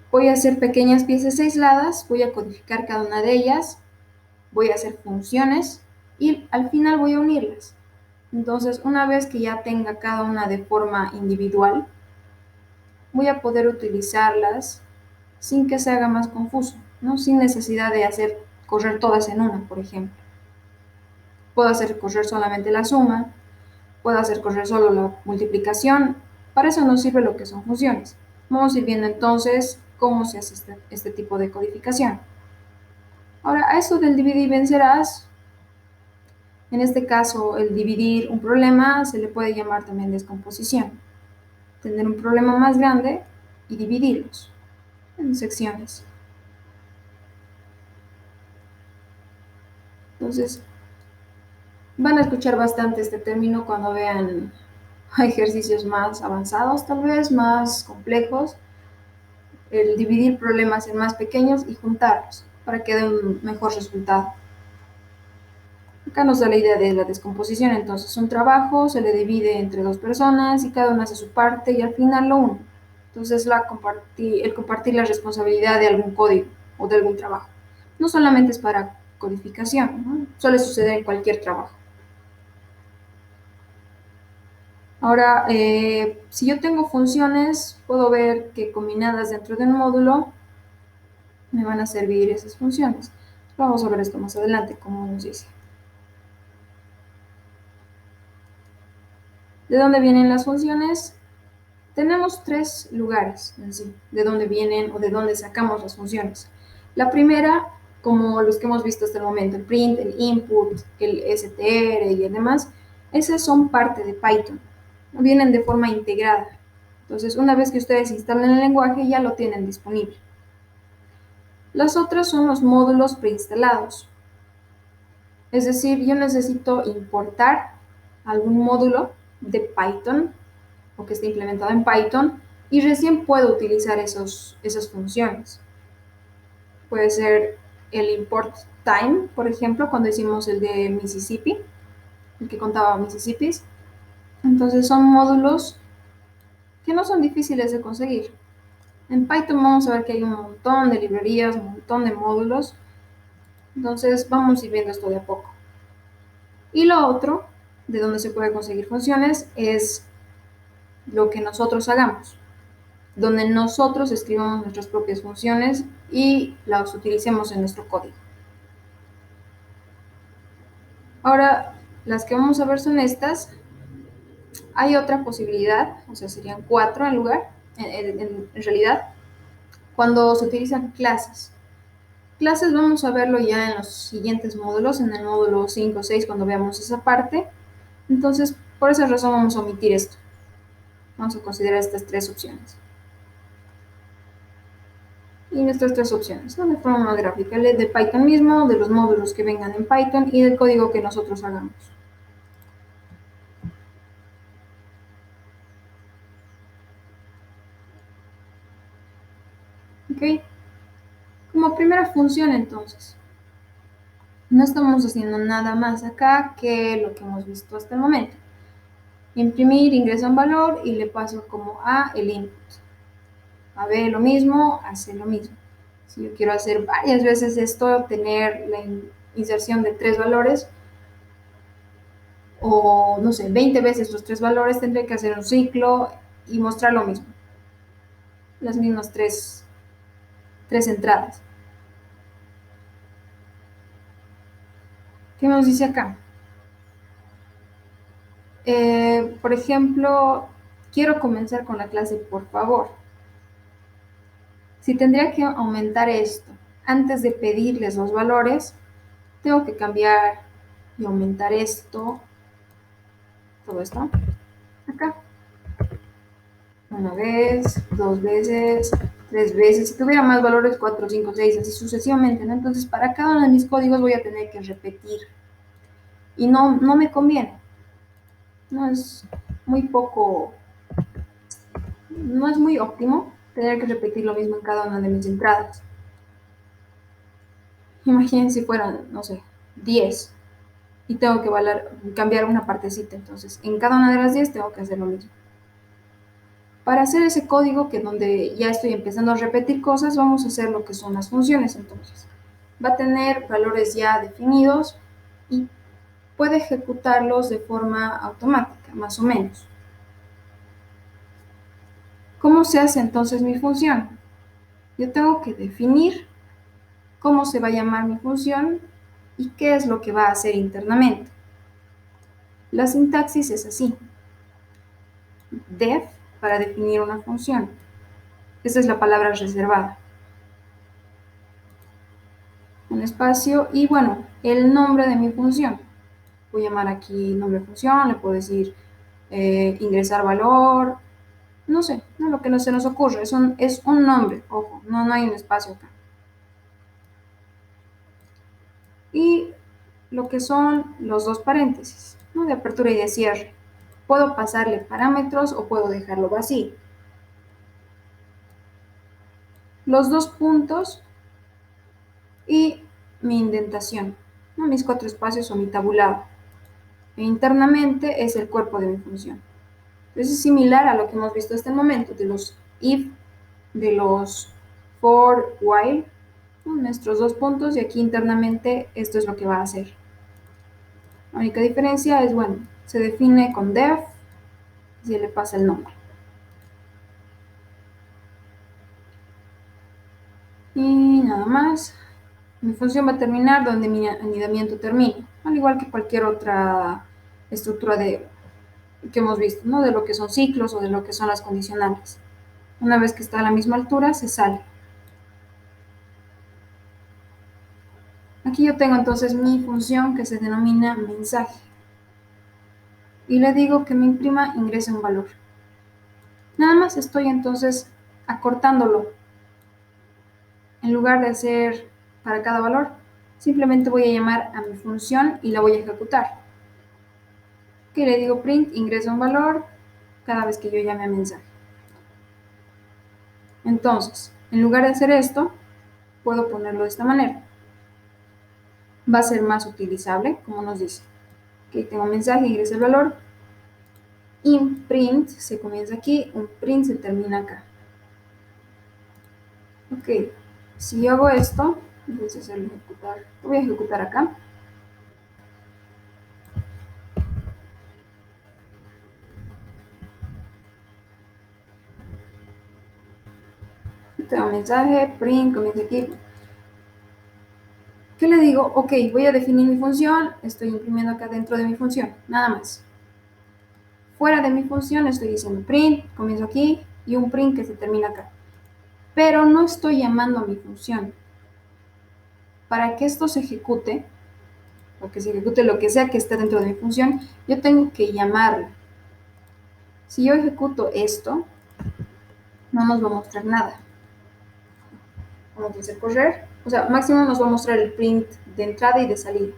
S1: Voy a hacer pequeñas piezas aisladas, voy a codificar cada una de ellas, voy a hacer funciones y al final voy a unirlas. Entonces, una vez que ya tenga cada una de forma individual, voy a poder utilizarlas sin que se haga más confuso, ¿no? Sin necesidad de hacer correr todas en una, por ejemplo. Puedo hacer correr solamente la suma, puedo hacer correr solo la multiplicación. Para eso nos sirve lo que son funciones. Vamos a ir viendo entonces cómo se hace este tipo de codificación. Ahora, a eso del divide y vencerás, En este caso, el dividir un problema se le puede llamar también descomposición. Tener un problema más grande y dividirlos en secciones. Entonces, van a escuchar bastante este término cuando vean ejercicios más avanzados, tal vez más complejos, el dividir problemas en más pequeños y juntarlos para que dé un mejor resultado. Acá nos da la idea de la descomposición, entonces un trabajo se le divide entre dos personas y cada una hace su parte y al final lo une. Entonces el compartir la responsabilidad de algún código o de algún trabajo. No solamente es para codificación, ¿no? Suele suceder en cualquier trabajo. Ahora, si yo tengo funciones, puedo ver que combinadas dentro de un módulo me van a servir esas funciones. Vamos a ver esto más adelante, como nos dice. ¿De dónde vienen las funciones? Tenemos tres lugares en sí, de dónde vienen o de dónde sacamos las funciones. La primera, como los que hemos visto hasta el momento, el print, el input, el str y demás, esas son parte de Python, vienen de forma integrada. Entonces, una vez que ustedes instalan el lenguaje, ya lo tienen disponible. Las otras son los módulos preinstalados. Es decir, yo necesito importar algún módulo de Python o que esté implementado en Python y recién puedo utilizar esas funciones. Puede ser el import time, por ejemplo, cuando hicimos el de Mississippi, el que contaba Mississippis. Entonces son módulos que no son difíciles de conseguir. En Python vamos a ver que hay un montón de librerías, un montón de módulos. Entonces vamos a ir viendo esto de a poco. Y lo otro, de donde se puede conseguir funciones, es lo que nosotros hagamos, donde nosotros escribamos nuestras propias funciones y las utilicemos en nuestro código. Ahora, las que vamos a ver son estas. Hay otra posibilidad, o sea, serían 4 en lugar, en realidad, cuando se utilizan clases. Clases vamos a verlo ya en los siguientes módulos, en el módulo 5 o 6, cuando veamos esa parte. Entonces, por esa razón vamos a omitir esto. Vamos a considerar estas tres opciones. Y nuestras tres opciones, ¿no? De forma gráfica, de Python mismo, de los módulos que vengan en Python y del código que nosotros hagamos. ¿Ok? Como primera función, entonces, no estamos haciendo nada más acá que lo que hemos visto hasta el momento. Imprimir, ingresa un valor y le paso como A el input. A B lo mismo, a C lo mismo. Si yo quiero hacer varias veces esto, tener la inserción de 3 valores, o no sé, 20 veces los 3 valores, tendré que hacer un ciclo y mostrar lo mismo. Las mismas tres entradas. ¿Qué nos dice acá? Por ejemplo, quiero comenzar con la clase por favor. Si tendría que aumentar esto antes de pedirles los valores, tengo que cambiar y aumentar esto, todo esto, acá. Una vez, dos veces, tres veces. Si tuviera más valores, 4, 5, 6, así sucesivamente, ¿no? Entonces, para cada uno de mis códigos voy a tener que repetir. Y no me conviene. No es muy poco, no es muy óptimo tener que repetir lo mismo en cada una de mis entradas. Imaginen si fueran, no sé, 10 y tengo que cambiar una partecita. Entonces, en cada una de las 10 tengo que hacer lo mismo. Para hacer ese código, que donde ya estoy empezando a repetir cosas, vamos a hacer lo que son las funciones entonces. Va a tener valores ya definidos y puede ejecutarlos de forma automática, más o menos. ¿Cómo se hace entonces mi función? Yo tengo que definir cómo se va a llamar mi función y qué es lo que va a hacer internamente. La sintaxis es así. Def para definir una función. Esa es la palabra reservada. Un espacio y bueno, el nombre de mi función. Voy a llamar aquí nombre de función, le puedo decir ingresar valor, no sé, no, lo que no se nos ocurre, es un nombre, ojo, no hay un espacio acá. Y lo que son los dos paréntesis, ¿no? De apertura y de cierre. Puedo pasarle parámetros o puedo dejarlo vacío. Los dos puntos y mi indentación, ¿no? Mis cuatro espacios o mi tabulado. E internamente es el cuerpo de mi función. Entonces es similar a lo que hemos visto hasta el momento de los if, de los for, while, ¿no? Nuestros dos puntos, y aquí internamente esto es lo que va a hacer. La única diferencia es, bueno, se define con def y se le pasa el nombre. Y nada más. Mi función va a terminar donde mi anidamiento termine, al igual que cualquier otra estructura que hemos visto, ¿no? De lo que son ciclos o de lo que son las condicionales. Una vez que está a la misma altura, se sale. Aquí yo tengo entonces mi función que se denomina mensaje. Y le digo que me imprima ingrese un valor. Nada más estoy entonces acortándolo. En lugar de hacer para cada valor, simplemente voy a llamar a mi función y la voy a ejecutar. Que le digo print, ingresa un valor cada vez que yo llame a mensaje. Entonces, en lugar de hacer esto, puedo ponerlo de esta manera. Va a ser más utilizable, como nos dice. Aquí tengo un mensaje, ingresa el valor. Imprint se comienza aquí, un print se termina acá. Ok, si yo hago esto, voy a hacerlo ejecutar. Lo voy a ejecutar acá. Tengo un mensaje, print, comienza aquí. ¿Qué le digo? Ok, voy a definir mi función, estoy imprimiendo acá dentro de mi función, nada más. Fuera de mi función estoy diciendo print, comienzo aquí, y un print que se termina acá. Pero no estoy llamando a mi función. Para que esto se ejecute, o que se ejecute lo que sea que esté dentro de mi función, yo tengo que llamarla. Si yo ejecuto esto, no nos va a mostrar nada. Vamos a hacer correr, o sea, máximo nos va a mostrar el print de entrada y de salida.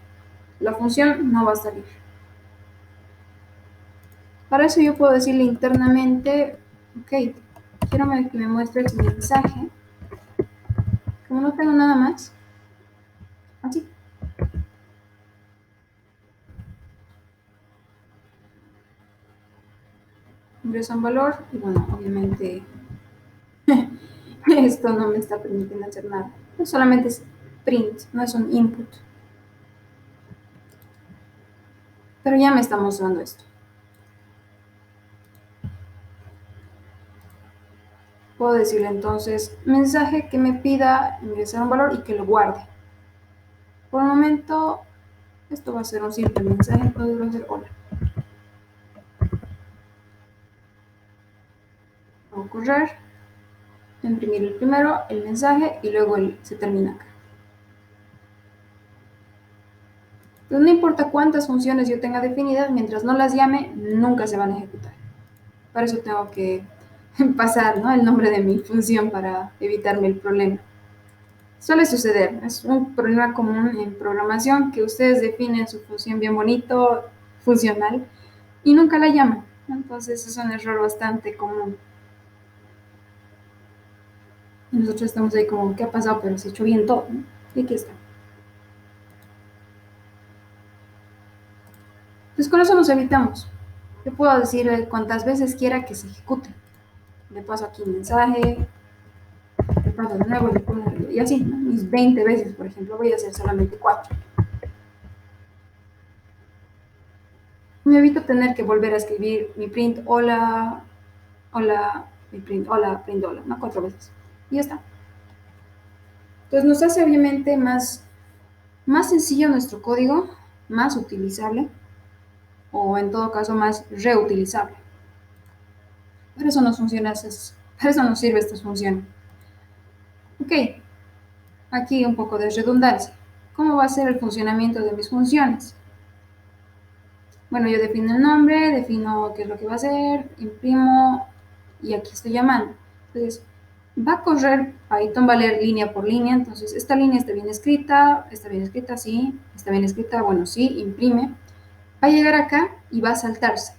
S1: La función no va a salir. Para eso yo puedo decirle internamente, ok, quiero que me muestre el mensaje. Como no tengo nada más, así. Ingresa un valor y bueno, obviamente esto no me está permitiendo hacer nada. Solamente es print, no es un input. Pero ya me está mostrando esto. Puedo decirle entonces mensaje que me pida ingresar un valor y que lo guarde. Por el momento, esto va a ser un simple mensaje, entonces va a ser hola. Voy a correr, imprimir el primero, el mensaje y luego se termina acá. Entonces no importa cuántas funciones yo tenga definidas, mientras no las llame, nunca se van a ejecutar. Para eso tengo que pasar, ¿no?, el nombre de mi función para evitarme el problema. Suele suceder, es un problema común en programación que ustedes definen su función bien bonito, funcional, y nunca la llaman. Entonces es un error bastante común. Y nosotros estamos ahí como, ¿qué ha pasado? Pero se ha hecho bien todo, ¿no? Y aquí está. Entonces con eso nos evitamos. Yo puedo decir cuantas veces quiera que se ejecute. Le paso aquí un mensaje, le paso de nuevo, le pongo, y así, ¿no? Mis 20 veces, por ejemplo, voy a hacer solamente 4. Me evito tener que volver a escribir mi print hola, hola, mi print hola, ¿no? 4 veces. Y ya está. Entonces nos hace obviamente más sencillo nuestro código, más utilizable, o en todo caso más reutilizable. Para eso nos funciona, para eso nos sirve esta función. Ok, aquí un poco de redundancia. ¿Cómo va a ser el funcionamiento de mis funciones? Bueno, yo defino el nombre, defino qué es lo que va a hacer, imprimo y aquí estoy llamando. Entonces, va a correr Python, va a leer línea por línea. Entonces, esta línea está bien escrita, sí, está bien escrita, bueno, sí, imprime. Va a llegar acá y va a saltarse,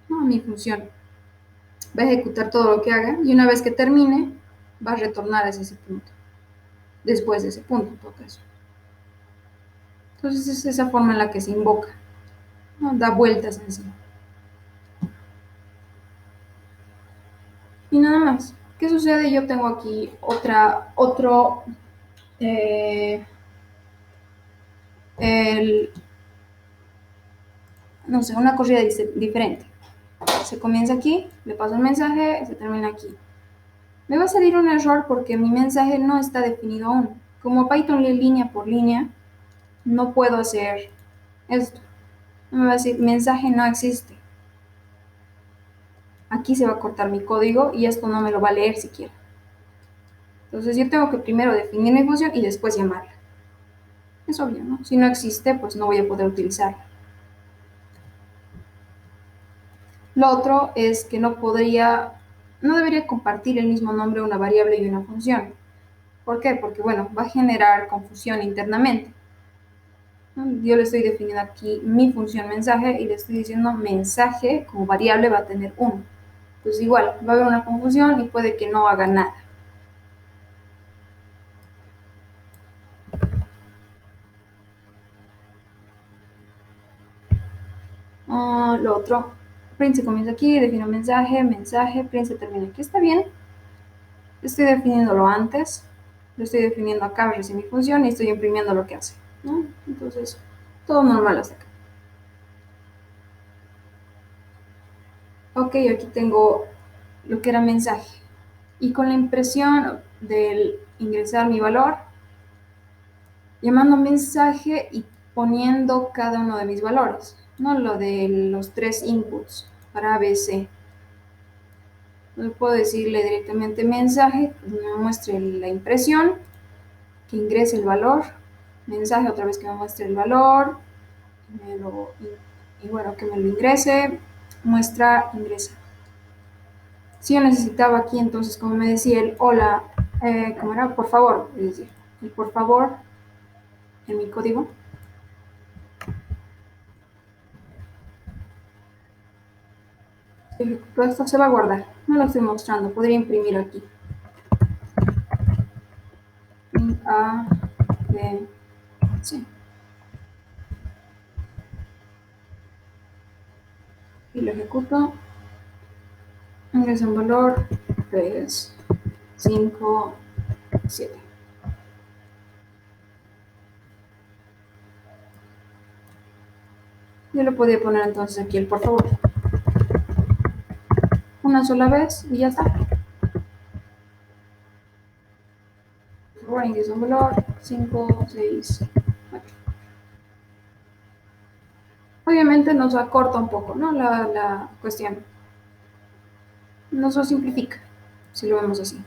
S1: ¿no? A mi función. Va a ejecutar todo lo que haga y una vez que termine, va a retornar hacia ese punto. Después de ese punto, en todo caso. Entonces, es esa forma en la que se invoca, ¿no? Da vueltas en sí. Y nada más. ¿Qué sucede? Yo tengo aquí eh, el, no sé, una corrida diferente. Se comienza aquí, le paso el mensaje, se termina aquí. Me va a salir un error porque mi mensaje no está definido aún. Como Python lee línea por línea, no puedo hacer esto. Me va a decir, mensaje no existe. Aquí se va a cortar mi código y esto no me lo va a leer siquiera. Entonces yo tengo que primero definir mi función y después llamarla. Es obvio, ¿no? Si no existe, pues no voy a poder utilizarla. Lo otro es que no debería compartir el mismo nombre una variable y una función. ¿Por qué? Porque, bueno, va a generar confusión internamente, ¿no? Yo le estoy definiendo aquí mi función mensaje y le estoy diciendo mensaje como variable va a tener 1. Pues igual, va a haber una confusión y puede que no haga nada. Lo otro, print se comienza aquí, defino mensaje, print se termina aquí. Está bien, estoy definiéndolo antes, lo estoy definiendo acá, recién mi función y estoy imprimiendo lo que hace, ¿no? Entonces, todo normal hasta acá. Ok, aquí tengo lo que era mensaje. Y con la impresión del ingresar mi valor, llamando mensaje y poniendo cada uno de mis valores, no lo de los 3 inputs para ABC. No puedo decirle directamente mensaje, que me muestre la impresión, que ingrese el valor, mensaje otra vez que me muestre el valor, y bueno, que me lo ingrese, muestra, ingresa. Si yo necesitaba aquí, entonces, como me decía el hola, ¿cómo era? Por favor, es decir, el por favor en mi código. Todo esto se va a guardar, no lo estoy mostrando, podría imprimir aquí. A, B, C. Y lo ejecuto. Ingresa un valor 3, 5, 7. Yo le podía poner entonces aquí el por favor. Una sola vez y ya está. Por favor, ingresa un valor 5, 6, 8. Obviamente nos acorta un poco, ¿no? La cuestión. Nos lo simplifica, si lo vemos así.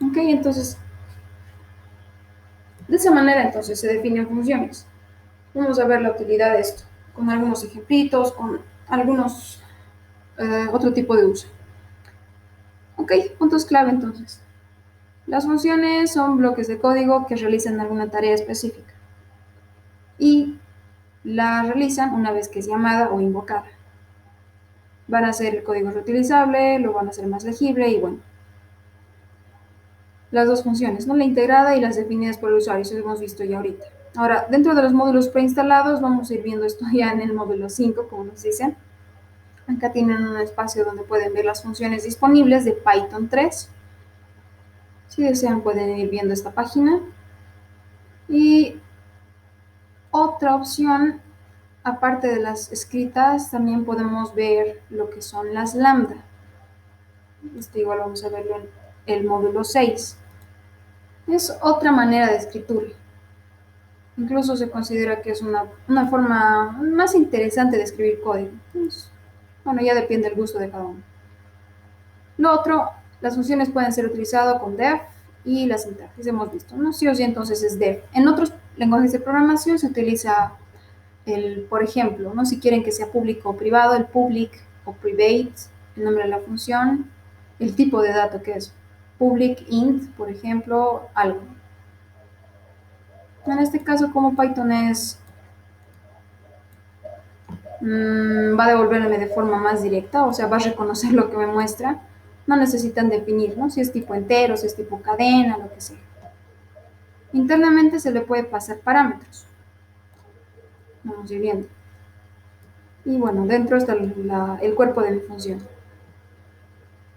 S1: Ok, entonces, de esa manera entonces se definen funciones. Vamos a ver la utilidad de esto, con algunos ejemplitos, con algunos otro tipo de uso. Ok, puntos clave entonces. Las funciones son bloques de código que realizan alguna tarea específica y la realizan una vez que es llamada o invocada. Van a hacer el código reutilizable, lo van a hacer más legible y bueno. Las dos funciones, ¿no? La integrada y las definidas por el usuario, eso lo hemos visto ya ahorita. Ahora, dentro de los módulos preinstalados, vamos a ir viendo esto ya en el módulo 5, como nos dicen. Acá tienen un espacio donde pueden ver las funciones disponibles de Python 3. Si desean, pueden ir viendo esta página. Y otra opción, aparte de las escritas, también podemos ver lo que son las lambda. Esto igual vamos a verlo en el módulo 6. Es otra manera de escritura. Incluso se considera que es una forma más interesante de escribir código. Pues, bueno, ya depende del gusto de cada uno. Lo otro, las funciones pueden ser utilizadas con def y la sintaxis, hemos visto, ¿no? Sí o sí, entonces es def. En otros lenguajes de programación se utiliza por ejemplo, ¿no? Si quieren que sea público o privado, el public o private, el nombre de la función, el tipo de dato que es public int, por ejemplo, algo. En este caso, como Python va a devolverme de forma más directa, o sea, va a reconocer lo que me muestra, no necesitan definir, ¿no? Si es tipo entero, si es tipo cadena, lo que sea. Internamente se le puede pasar parámetros. Vamos a ir viendo. Y bueno, dentro está el cuerpo de mi función.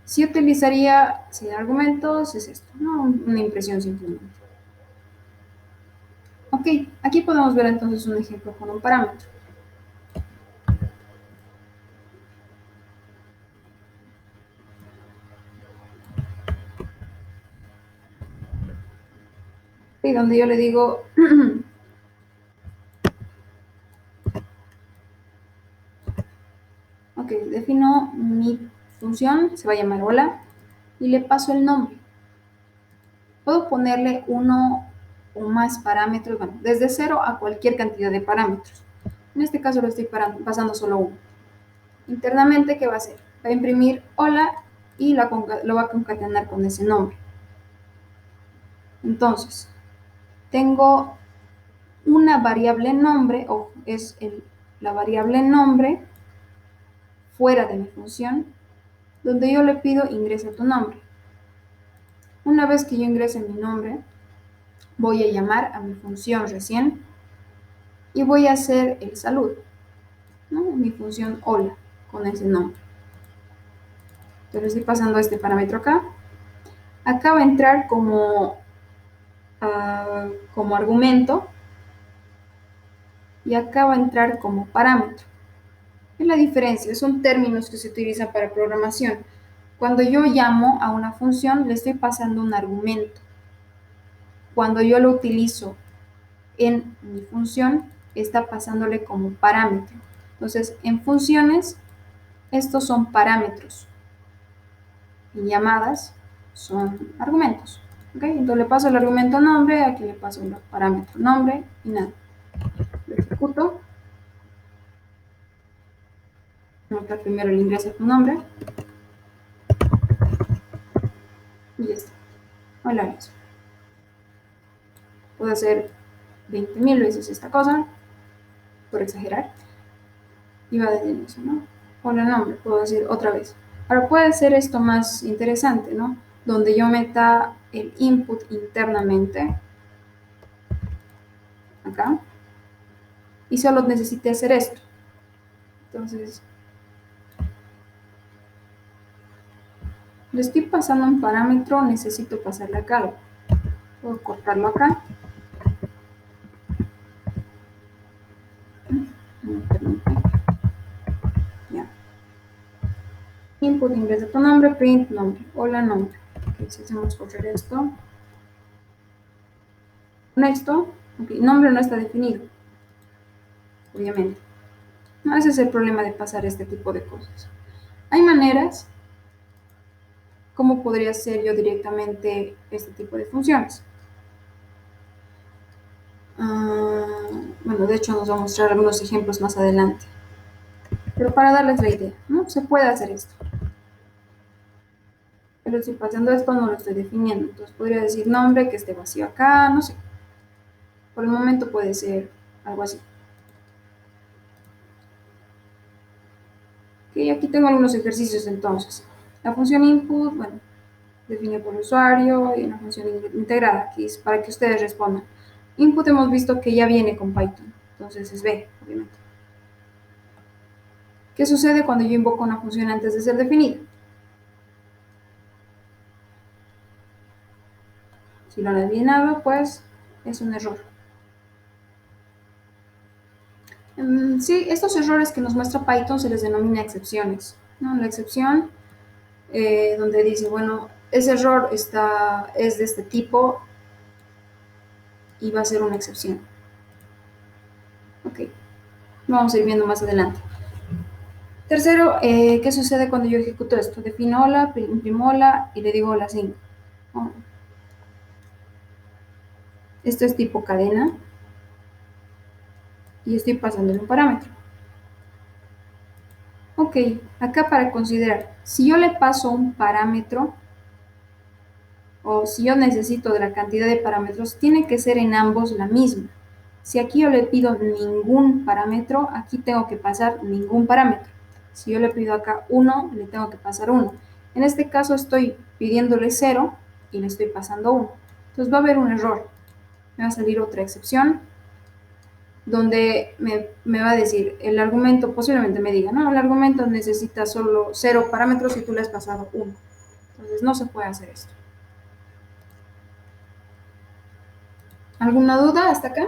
S1: Si utilizaría sin argumentos, es esto, ¿no? Una impresión simplemente. Ok, aquí podemos ver entonces un ejemplo con un parámetro. Y donde yo le digo, ok, defino mi función, se va a llamar hola, y le paso el nombre. Puedo ponerle uno o más parámetros, bueno, desde 0 a cualquier cantidad de parámetros. En este caso lo estoy pasando solo uno. Internamente, ¿qué va a hacer? Va a imprimir hola y lo va a concatenar con ese nombre. Entonces, tengo una variable nombre, o es la variable nombre fuera de mi función, donde yo le pido ingresa tu nombre. Una vez que yo ingrese mi nombre, voy a llamar a mi función recién y voy a hacer el saludo, ¿no? Mi función hola con ese nombre. Entonces estoy pasando este parámetro acá. Acá va a entrar como argumento y acá va a entrar como parámetro. ¿Qué es la diferencia? Son términos que se utilizan para programación. Cuando yo llamo a una función, le estoy pasando un argumento. Cuando yo lo utilizo en mi función, está pasándole como parámetro. Entonces, en funciones, estos son parámetros. En llamadas, son argumentos. ¿Okay? Entonces, le paso el argumento nombre, aquí le paso el parámetro nombre y nada. Lo ejecuto. Anotar primero el ingreso de tu nombre. Y ya está. Hola, Alice. Puedo hacer 20.000 veces esta cosa, por exagerar, y va a decir eso, ¿no? Hola, nombre, puedo decir otra vez. Ahora puede ser esto más interesante, ¿no? Donde yo meta el input internamente, acá, y solo necesite hacer esto. Entonces, le estoy pasando un parámetro, necesito pasarle acá. Puedo cortarlo acá. Ya. Input ingresa tu nombre, print nombre. Hola, nombre. Okay, si hacemos correr esto. Con esto, okay, nombre no está definido, obviamente. No, ese es el problema de pasar este tipo de cosas. Hay maneras como podría hacer yo directamente este tipo de funciones. Bueno, de hecho nos va a mostrar algunos ejemplos más adelante. Pero para darles la idea, ¿no? Se puede hacer esto. Pero si pasando esto no lo estoy definiendo. Entonces podría decir nombre que esté vacío acá, no sé. Por el momento puede ser algo así. Ok, aquí tengo algunos ejercicios entonces. La función input, bueno, define por usuario y una función integrada, que es para que ustedes respondan. Input hemos visto que ya viene con Python, entonces es B, obviamente. ¿Qué sucede cuando yo invoco una función antes de ser definida? Si lo han adivinado, pues es un error. Sí, estos errores que nos muestra Python se les denomina excepciones, ¿no? La excepción donde dice, bueno, ese error es de este tipo y va a ser una excepción. Ok, vamos a ir viendo más adelante. Tercero, ¿qué sucede cuando yo ejecuto esto? Defino hola, imprimo hola y le digo hola 5. Oh. Esto es tipo cadena y estoy pasándole un parámetro. Ok, acá para considerar, si yo le paso un parámetro, o si yo necesito de la cantidad de parámetros, tiene que ser en ambos la misma. Si aquí yo le pido ningún parámetro, aquí tengo que pasar ningún parámetro. Si yo le pido acá 1, le tengo que pasar 1. En este caso estoy pidiéndole 0 y le estoy pasando 1. Entonces va a haber un error. Me va a salir otra excepción donde me va a decir el argumento, posiblemente me diga, no, el argumento necesita solo 0 parámetros y tú le has pasado 1. Entonces no se puede hacer esto. ¿Alguna duda hasta acá?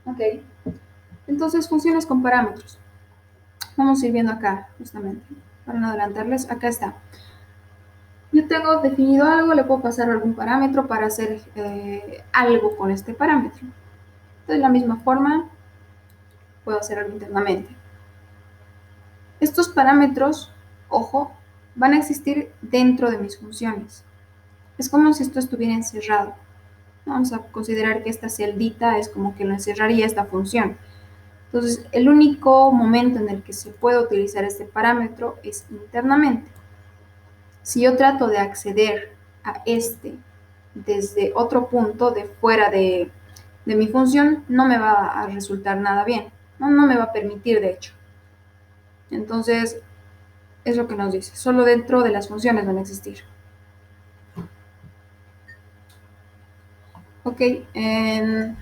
S1: Ok. Entonces, funciones con parámetros. Vamos a ir viendo acá, justamente, para no adelantarles. Acá está. Yo tengo definido algo, le puedo pasar algún parámetro para hacer algo con este parámetro. De la misma forma, puedo hacer algo internamente. Estos parámetros, ojo, van a existir dentro de mis funciones. Es como si esto estuviera encerrado. Vamos a considerar que esta celdita es como que lo encerraría esta función. Entonces, el único momento en el que se puede utilizar este parámetro es internamente. Si yo trato de acceder a este desde otro punto de fuera de mi función, no me va a resultar nada bien. No me va a permitir, de hecho. Entonces, es lo que nos dice. Solo dentro de las funciones van a existir. Ok, entonces,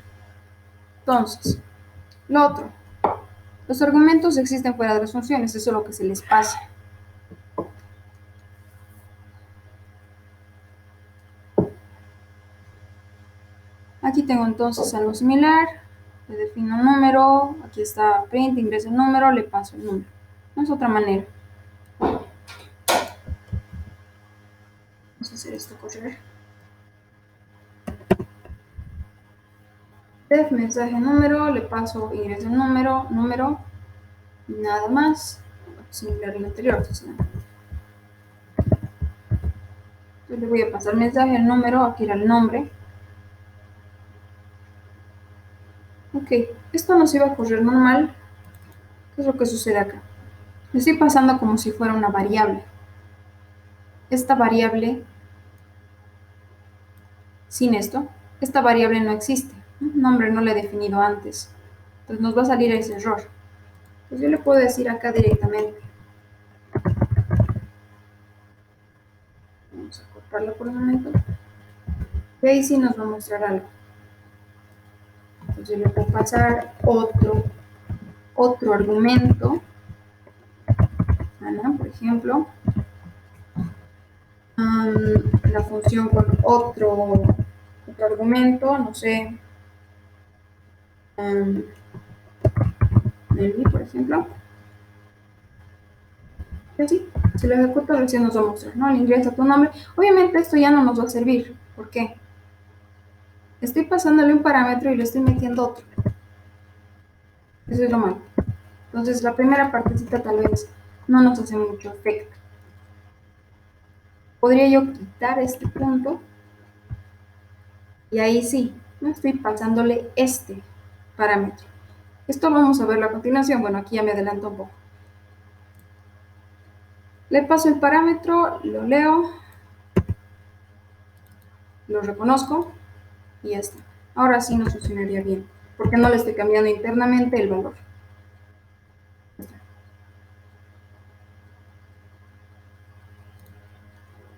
S1: lo otro. Los argumentos existen fuera de las funciones, eso es lo que se les pasa. Aquí tengo entonces algo similar, le defino un número, aquí está print, ingreso el número, le paso el número. No es otra manera. Vamos a hacer esto correr. Def mensaje número, le paso ingreso el número, nada más, similar al anterior. Entonces le voy a pasar mensaje, el número, aquí era el nombre. Ok, esto nos iba a correr normal. ¿Qué es lo que sucede acá? Le estoy pasando como si fuera una variable. Esta variable, sin esto, esta variable no existe. Nombre no le he definido antes. Entonces nos va a salir ese error. Pues yo le puedo decir acá directamente. Vamos a cortarlo por un momento. Y ahí sí nos va a mostrar algo. Entonces yo le puedo pasar otro argumento. Ana, por ejemplo. La función con otro argumento, no sé. Melvi, por ejemplo. Y así, si lo ejecuto, recién nos va a mostrar, ¿no? Le ingresa tu nombre. Obviamente esto ya no nos va a servir. ¿Por qué? Estoy pasándole un parámetro y le estoy metiendo otro. Eso es lo malo. Entonces, la primera partecita tal vez no nos hace mucho efecto. Podría yo quitar este punto y ahí sí, no estoy pasándole este parámetro. Esto vamos a verlo a continuación. Bueno, aquí ya me adelanto un poco. Le paso el parámetro, lo leo, lo reconozco y ya está. Ahora sí nos funcionaría bien, porque no le estoy cambiando internamente el valor.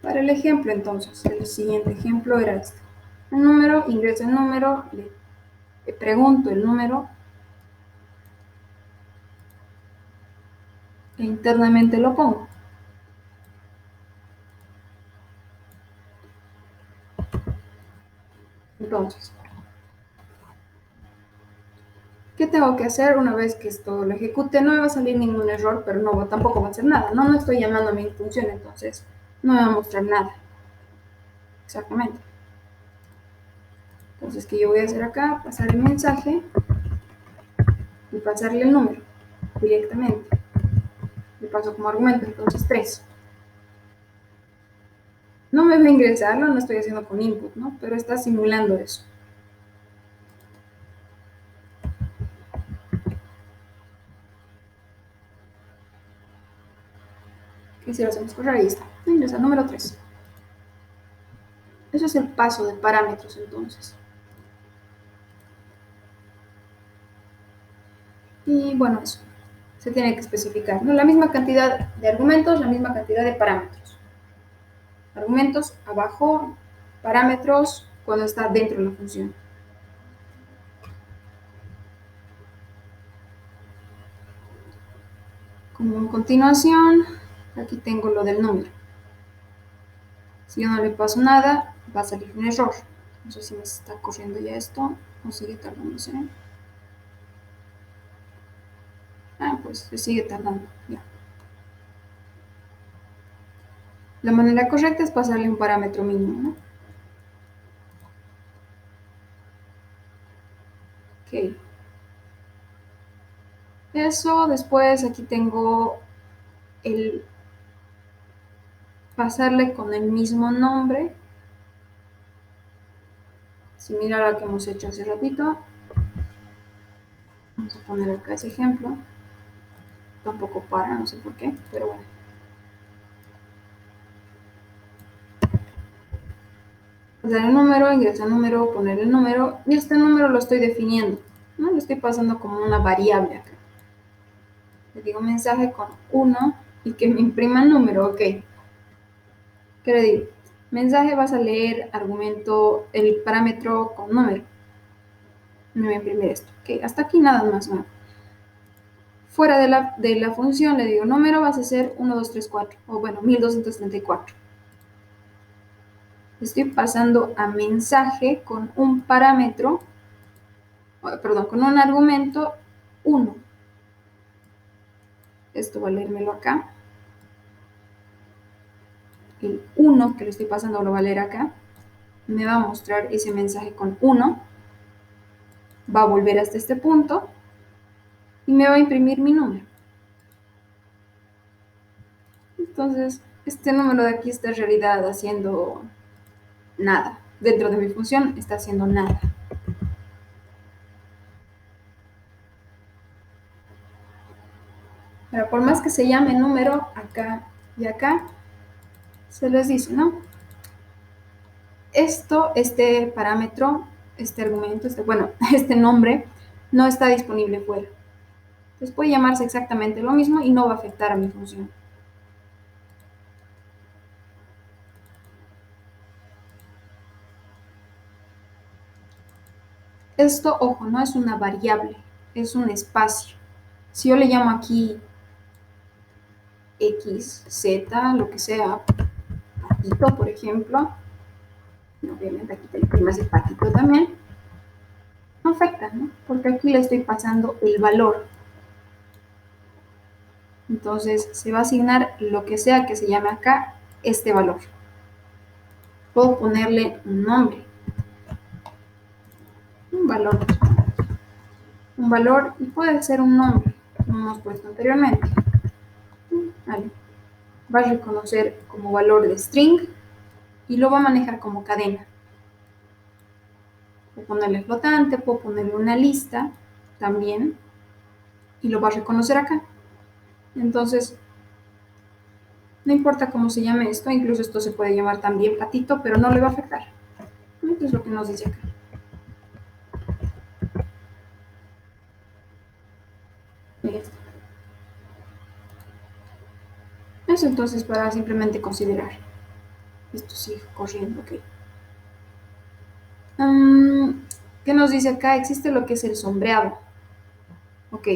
S1: Para el ejemplo, entonces, el siguiente ejemplo era este. El número, ingreso el número, le pregunto el número e internamente lo pongo. Entonces, ¿qué tengo que hacer una vez que esto lo ejecute? No me va a salir ningún error, pero no, tampoco va a hacer nada. No estoy llamando a mi función, entonces no me va a mostrar nada. Exactamente. Entonces, ¿qué yo voy a hacer acá? Pasar el mensaje y pasarle el número directamente. Le paso como argumento, entonces 3. No me va a ingresarlo, no estoy haciendo con input, ¿no? Pero está simulando eso. Y si lo hacemos correr, ahí está. Ingresa número 3. Eso es el paso de parámetros, entonces. Y bueno, eso. Se tiene que especificar, ¿no? La misma cantidad de argumentos, la misma cantidad de parámetros. Argumentos abajo, parámetros cuando está dentro de la función. Como en continuación, aquí tengo lo del número. Si yo no le paso nada, va a salir un error. No sé si me está corriendo ya esto o sigue tardándose. Ah, pues se sigue tardando, ya. La manera correcta es pasarle un parámetro mínimo, ¿no? Ok. Eso, después aquí tengo el pasarle con el mismo nombre, similar al que hemos hecho hace ratito. Vamos a poner acá ese ejemplo. Tampoco para, no sé por qué, pero bueno. Pasar el número, ingresar el número, poner el número, y este número lo estoy definiendo, ¿no? Lo estoy pasando como una variable acá. Le digo mensaje con 1 y que me imprima el número, ok. ¿Qué le digo? Mensaje vas a leer argumento, el parámetro con número. Me va a imprimir esto. Ok, hasta aquí nada más, ¿no? Fuera de la función le digo número vas a hacer 1, 2, 3, 4, o bueno, 1234. Estoy pasando a mensaje con un parámetro, perdón, con un argumento 1. Esto va a leérmelo acá. El 1 que le estoy pasando lo va a leer acá. Me va a mostrar ese mensaje con 1. Va a volver hasta este punto y me va a imprimir mi número. Entonces, este número de aquí está en realidad haciendo nada. Dentro de mi función está haciendo nada. Pero por más que se llame número acá y acá, se les dice, ¿no? Este parámetro, este argumento, bueno, este nombre no está disponible fuera. Entonces puede llamarse exactamente lo mismo y no va a afectar a mi función. Esto, ojo, no es una variable, es un espacio. Si yo le llamo aquí X, Z, lo que sea, patito, por ejemplo, obviamente aquí te imprimas el patito también, no afecta, ¿no? Porque aquí le estoy pasando el valor. Entonces se va a asignar lo que sea que se llame acá este valor. Puedo ponerle un nombre, un valor y puede ser un nombre, como hemos puesto anteriormente. Vale. Va a reconocer como valor de string y lo va a manejar como cadena. Puedo ponerle flotante, puedo ponerle una lista también y lo va a reconocer acá. Entonces, no importa cómo se llame esto, incluso esto se puede llamar también patito, pero no le va a afectar. Esto es lo que nos dice acá. Listo. Eso entonces para simplemente considerar. Esto sigue corriendo, ok. ¿Qué nos dice acá? Existe lo que es el sombreado. Ok.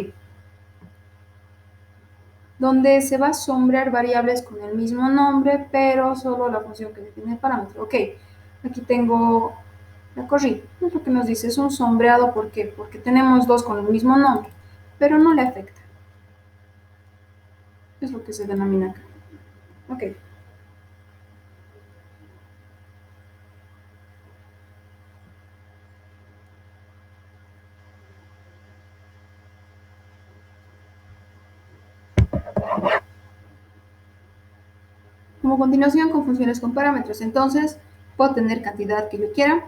S1: Donde se va a sombrear variables con el mismo nombre, pero solo la función que define el parámetro. Ok. Aquí tengo la corrí. Es lo que nos dice. Es un sombreado. ¿Por qué? Porque tenemos dos con el mismo nombre, pero no le afecta. Es lo que se denomina acá. Ok. Como continuación con funciones con parámetros, entonces puedo tener cantidad que yo quiera,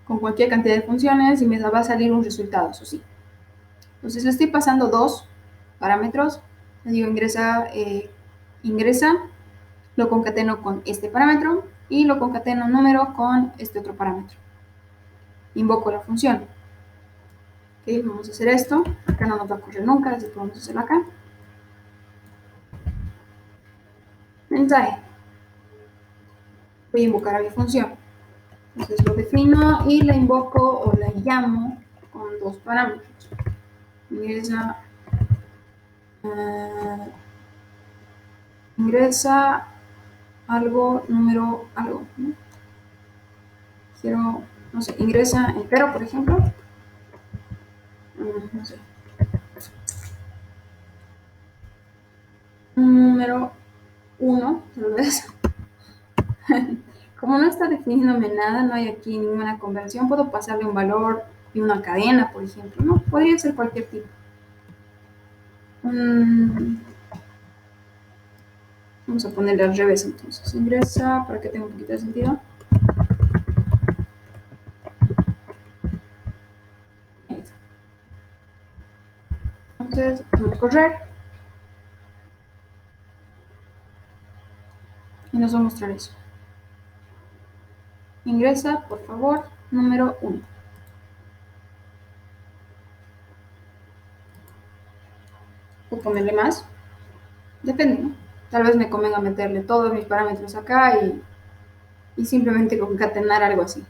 S1: con cualquier cantidad de funciones y me va a salir un resultado, eso sí. Entonces le estoy pasando dos parámetros, le digo ingresa, lo concateno con este parámetro y lo concateno número con este otro parámetro. Invoco la función. Ok, vamos a hacer esto. Acá no nos va a ocurrir nunca, así que vamos a hacerlo acá. Mensaje. Voy a invocar a mi función. Entonces lo defino y la invoco o la llamo con dos parámetros. Ingresa algo, número, algo, ¿no? Quiero, no sé, ingresa entero, por ejemplo. No sé. Un número 1, tal vez. Como no está definiéndome nada, no hay aquí ninguna conversión, puedo pasarle un valor y una cadena, por ejemplo, ¿no? Podría ser cualquier tipo. Vamos a ponerle al revés entonces. Ingresa para que tenga un poquito de sentido. Entonces, vamos a correr y nos va a mostrar eso. Ingresa, por favor, número 1. O ponerle más. Depende, ¿no? Tal vez me convenga meterle todos mis parámetros acá y simplemente concatenar algo así.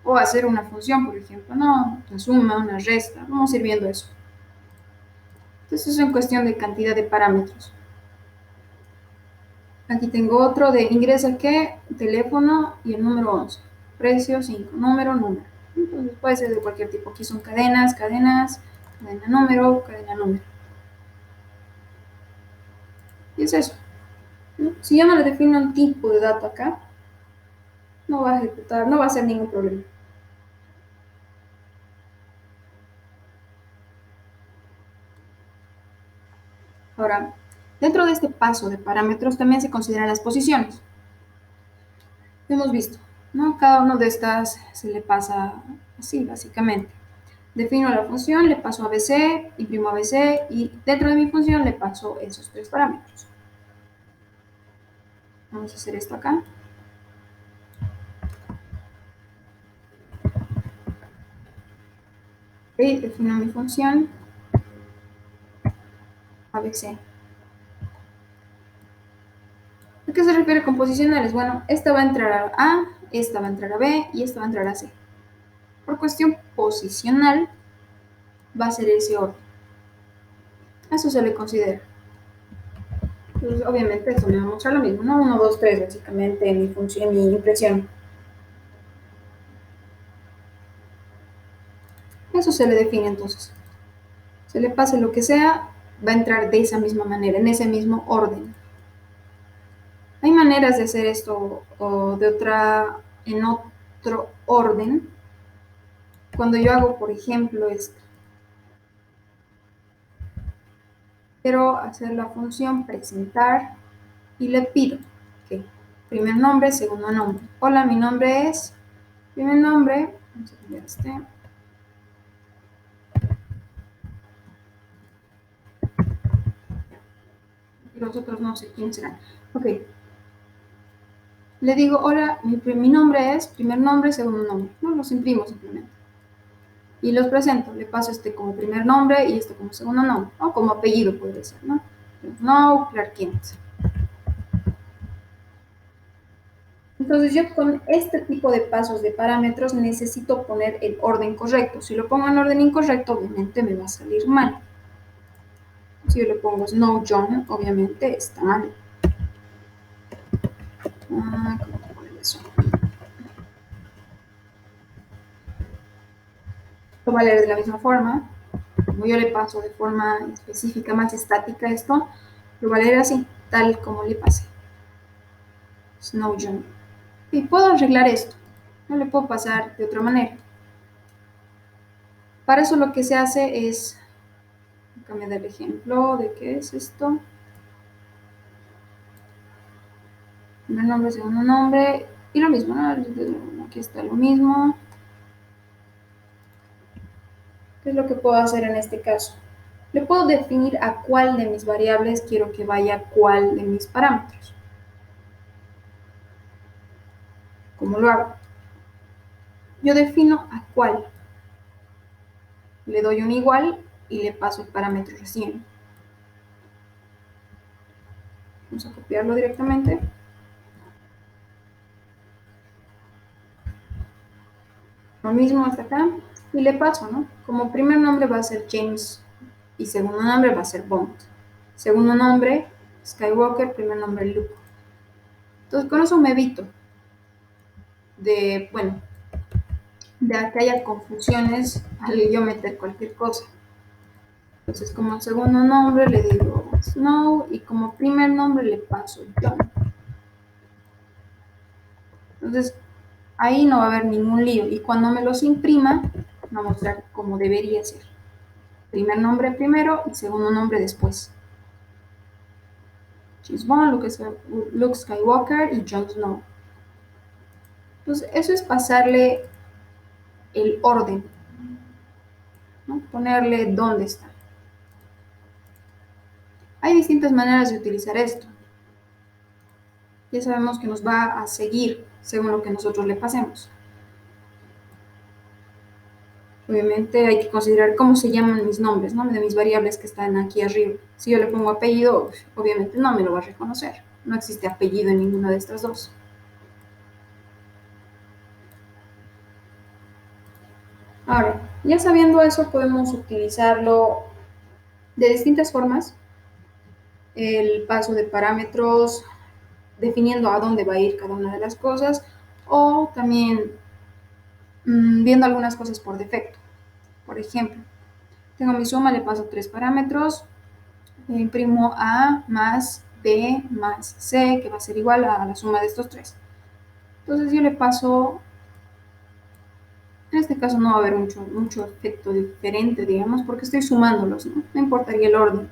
S1: O hacer una función, por ejemplo, ¿no? Una suma, una resta. Vamos a ir viendo eso. Entonces es en cuestión de cantidad de parámetros. Aquí tengo otro de ingresa qué, teléfono y el número 11. Precio 5, número. Entonces puede ser de cualquier tipo. Aquí son cadenas, cadena número, cadena número. Y es eso, ¿no? Si yo no le defino un tipo de dato acá, no va a ejecutar, no va a ser ningún problema. Ahora, dentro de este paso de parámetros también se consideran las posiciones. Hemos visto, ¿no? Cada uno de estas se le pasa así, básicamente. Defino la función, le paso ABC, imprimo ABC y dentro de mi función le paso esos tres parámetros. Vamos a hacer esto acá. Ok, defino mi función ABC. ¿A qué se refiere con posicionales? Bueno, esta va a entrar a A, esta va a entrar a B y esta va a entrar a C. Por cuestión posicional va a ser ese orden. Eso se le considera. Entonces, obviamente esto me va a mostrar lo mismo, ¿no? 1, 2, 3 básicamente en mi función, mi impresión. Eso se le define entonces. Se le pase lo que sea, va a entrar de esa misma manera, en ese mismo orden. Hay maneras de hacer esto o en otro orden. Cuando yo hago, por ejemplo, esto, quiero hacer la función presentar y le pido que primer nombre, segundo nombre. Hola, mi nombre es, primer nombre, vamos a cambiar este. Y los otros no sé quién serán. Ok. Le digo, hola, mi nombre es, primer nombre, segundo nombre. No, los imprimo simplemente. Y los presento. Le paso este como primer nombre y este como segundo nombre. O como apellido podría ser, ¿no? No, Clark Kent. Entonces yo con este tipo de pasos de parámetros necesito poner el orden correcto. Si lo pongo en orden incorrecto, obviamente me va a salir mal. Si yo le pongo Snow John, obviamente está mal. ¿Cómo te poner eso? Lo va a leer de la misma forma. Como yo le paso de forma específica, más estática esto, lo va a leer así, tal como le pase. Snow John. Y puedo arreglar esto. No le puedo pasar de otra manera. Para eso lo que se hace es, déjame dar el ejemplo de qué es esto. Primer nombre, segundo nombre, y lo mismo, ¿no? Aquí está lo mismo. ¿Qué es lo que puedo hacer en este caso? Le puedo definir a cuál de mis variables quiero que vaya cuál de mis parámetros. ¿Cómo lo hago? Yo defino a cuál. Le doy un igual y le paso el parámetro recién. Vamos a copiarlo directamente. Lo mismo hasta acá. Y le paso, ¿no? Como primer nombre va a ser James y segundo nombre va a ser Bond. Segundo nombre, Skywalker, primer nombre Luke. Entonces con eso me evito de, bueno, de que haya confusiones al yo meter cualquier cosa. Entonces como segundo nombre le digo Snow y como primer nombre le paso John. Entonces ahí no va a haber ningún lío y cuando me los imprima va a mostrar como debería ser. Primer nombre primero y segundo nombre después. James Bond, Luke Skywalker y Jon Snow. Entonces eso es pasarle el orden, ¿no? Ponerle dónde está. Hay distintas maneras de utilizar esto. Ya sabemos que nos va a seguir según lo que nosotros le pasemos. Obviamente hay que considerar cómo se llaman mis nombres, ¿no? De mis variables que están aquí arriba. Si yo le pongo apellido, obviamente no me lo va a reconocer. No existe apellido en ninguna de estas dos. Ahora, ya sabiendo eso, podemos utilizarlo de distintas formas. El paso de parámetros, definiendo a dónde va a ir cada una de las cosas, o también viendo algunas cosas por defecto. Por ejemplo, tengo mi suma, le paso 3 parámetros, le imprimo A más B más C, que va a ser igual a la suma de estos 3. Entonces yo le paso, en este caso no va a haber mucho efecto diferente, digamos, porque estoy sumándolos, ¿no? No importaría el orden.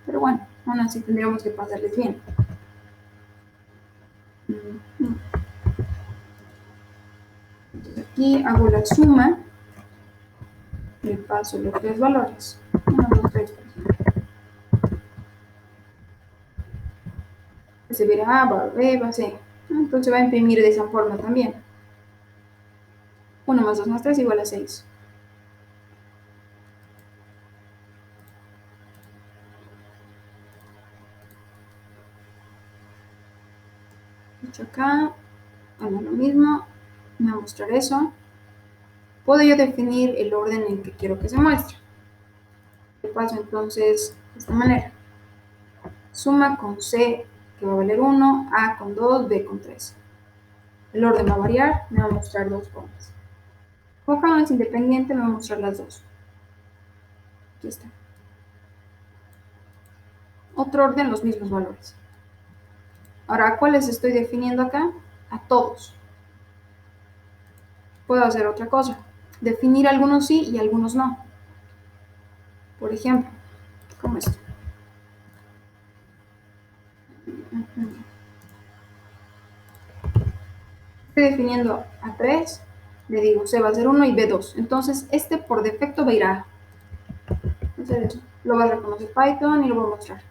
S1: Pero bueno, aún así tendríamos que pasarles bien. Entonces aquí hago la suma, le paso los 3 valores. 1, 2, 3, por ejemplo. Recibirá A, va a B, va a C. Entonces va a imprimir de esa forma también. 1 más 2 más 3 igual a 6. Hecho acá, bueno, lo mismo, me va a mostrar eso. Puedo yo definir el orden en que quiero que se muestre. Le paso entonces de esta manera. Suma con C, que va a valer 1, A con 2, B con 3. El orden va a variar, me va a mostrar dos formas. Como cada una es independiente, me va a mostrar las dos. Aquí está. Otro orden, los mismos valores. Ahora, ¿a cuáles estoy definiendo acá? A todos. Puedo hacer otra cosa. Definir algunos sí y algunos no. Por ejemplo, como esto. Estoy definiendo a 3, le digo C va a ser 1 y B2. Entonces, este por defecto va a ir a A. Entonces, lo va a reconocer Python y lo va a mostrar.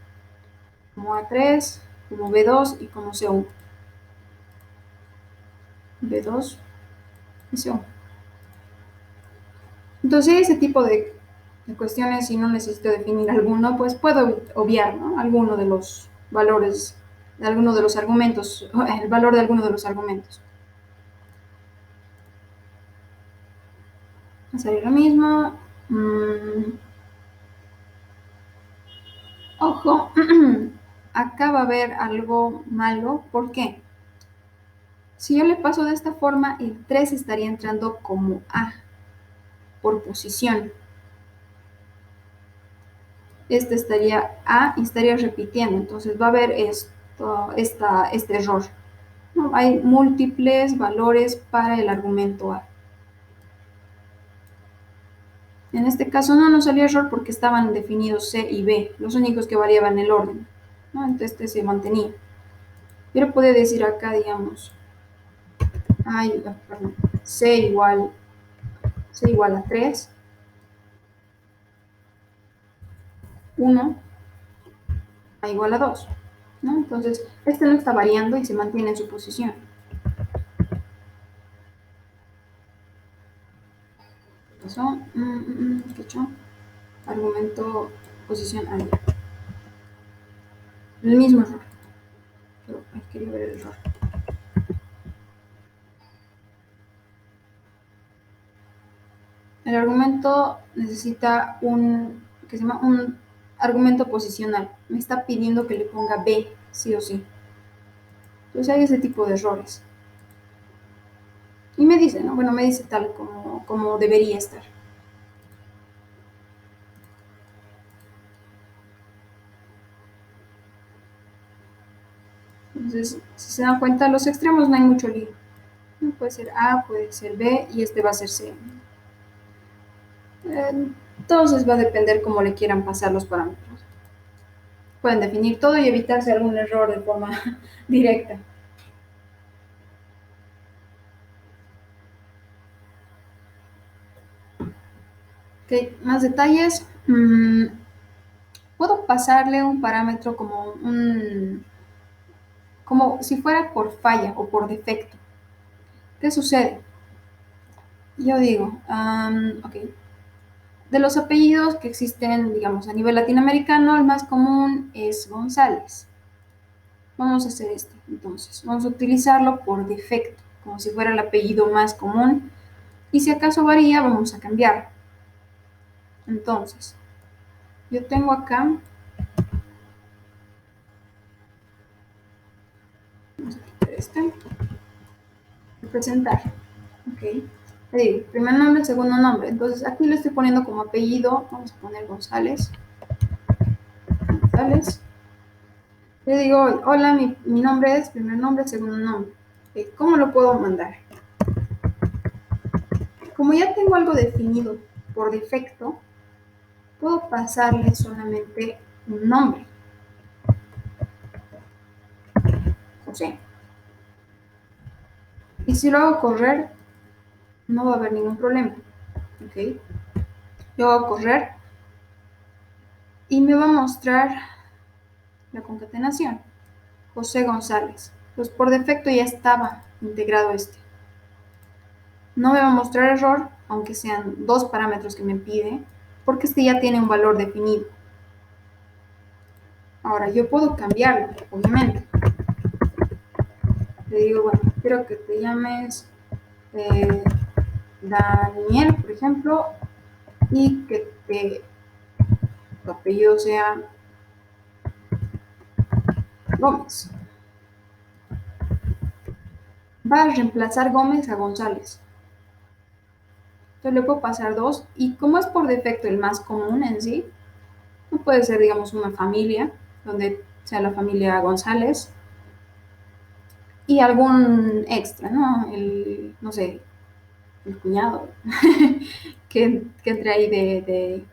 S1: Como A3, como B2 y como C1. B2 y C1. Entonces, ese tipo de cuestiones, si no necesito definir alguno, pues puedo obviar, ¿no? Alguno de los valores, de alguno de los argumentos, el valor de alguno de los argumentos. Va a salir lo mismo. Ojo, acá va a haber algo malo. ¿Por qué? Si yo le paso de esta forma, el 3 estaría entrando como A, por posición. Este estaría A y estaría repitiendo, entonces va a haber este error. No, hay múltiples valores para el argumento A. En este caso no nos salió error porque estaban definidos C y B, los únicos que variaban el orden, ¿no? Entonces este se mantenía. Yo le puedo decir acá, digamos, perdón, c igual a 3, 1, a igual a 2, ¿no? Entonces, este no está variando y se mantiene en su posición. ¿Qué pasó? ¿Qué hecho? Argumento, posición, ahí. El mismo error. Pero quería ver el error. El argumento necesita que se llama un argumento posicional. Me está pidiendo que le ponga B, sí o sí. Entonces hay ese tipo de errores. Y me dice, ¿no? Bueno, me dice tal como debería estar. Entonces, si se dan cuenta, los extremos no hay mucho lío. Puede ser A, puede ser B y este va a ser C. Entonces va a depender cómo le quieran pasar los parámetros. Pueden definir todo y evitarse algún error de forma directa. Ok, más detalles. Puedo pasarle un parámetro como si fuera por falla o por defecto. ¿Qué sucede? Yo digo, ok, de los apellidos que existen, digamos, a nivel latinoamericano, el más común es González. Vamos a hacer esto, entonces. Vamos a utilizarlo por defecto, como si fuera el apellido más común. Y si acaso varía, vamos a cambiarlo. Entonces, yo tengo acá, vamos a quitar este, representar. Ok. Le digo, primer nombre, segundo nombre. Entonces, aquí le estoy poniendo como apellido, vamos a poner González. González. Le digo, hola, mi nombre es primer nombre, segundo nombre. ¿Cómo lo puedo mandar? Como ya tengo algo definido por defecto, puedo pasarle solamente un nombre, José. Y si lo hago correr, no va a haber ningún problema. ¿Ok? Yo hago correr y me va a mostrar la concatenación. José González. Pues por defecto ya estaba integrado este. No me va a mostrar error, aunque sean dos parámetros que me pide, porque este ya tiene un valor definido. Ahora, yo puedo cambiarlo, obviamente. Le digo, bueno, quiero que te llames Daniel, por ejemplo, y que tu apellido sea Gómez. Va a reemplazar Gómez a González. Entonces le puedo pasar dos, y como es por defecto el más común en sí, no puede ser, digamos, una familia, donde sea la familia González, y algún extra, ¿no? No sé, el cuñado, que entre ahí de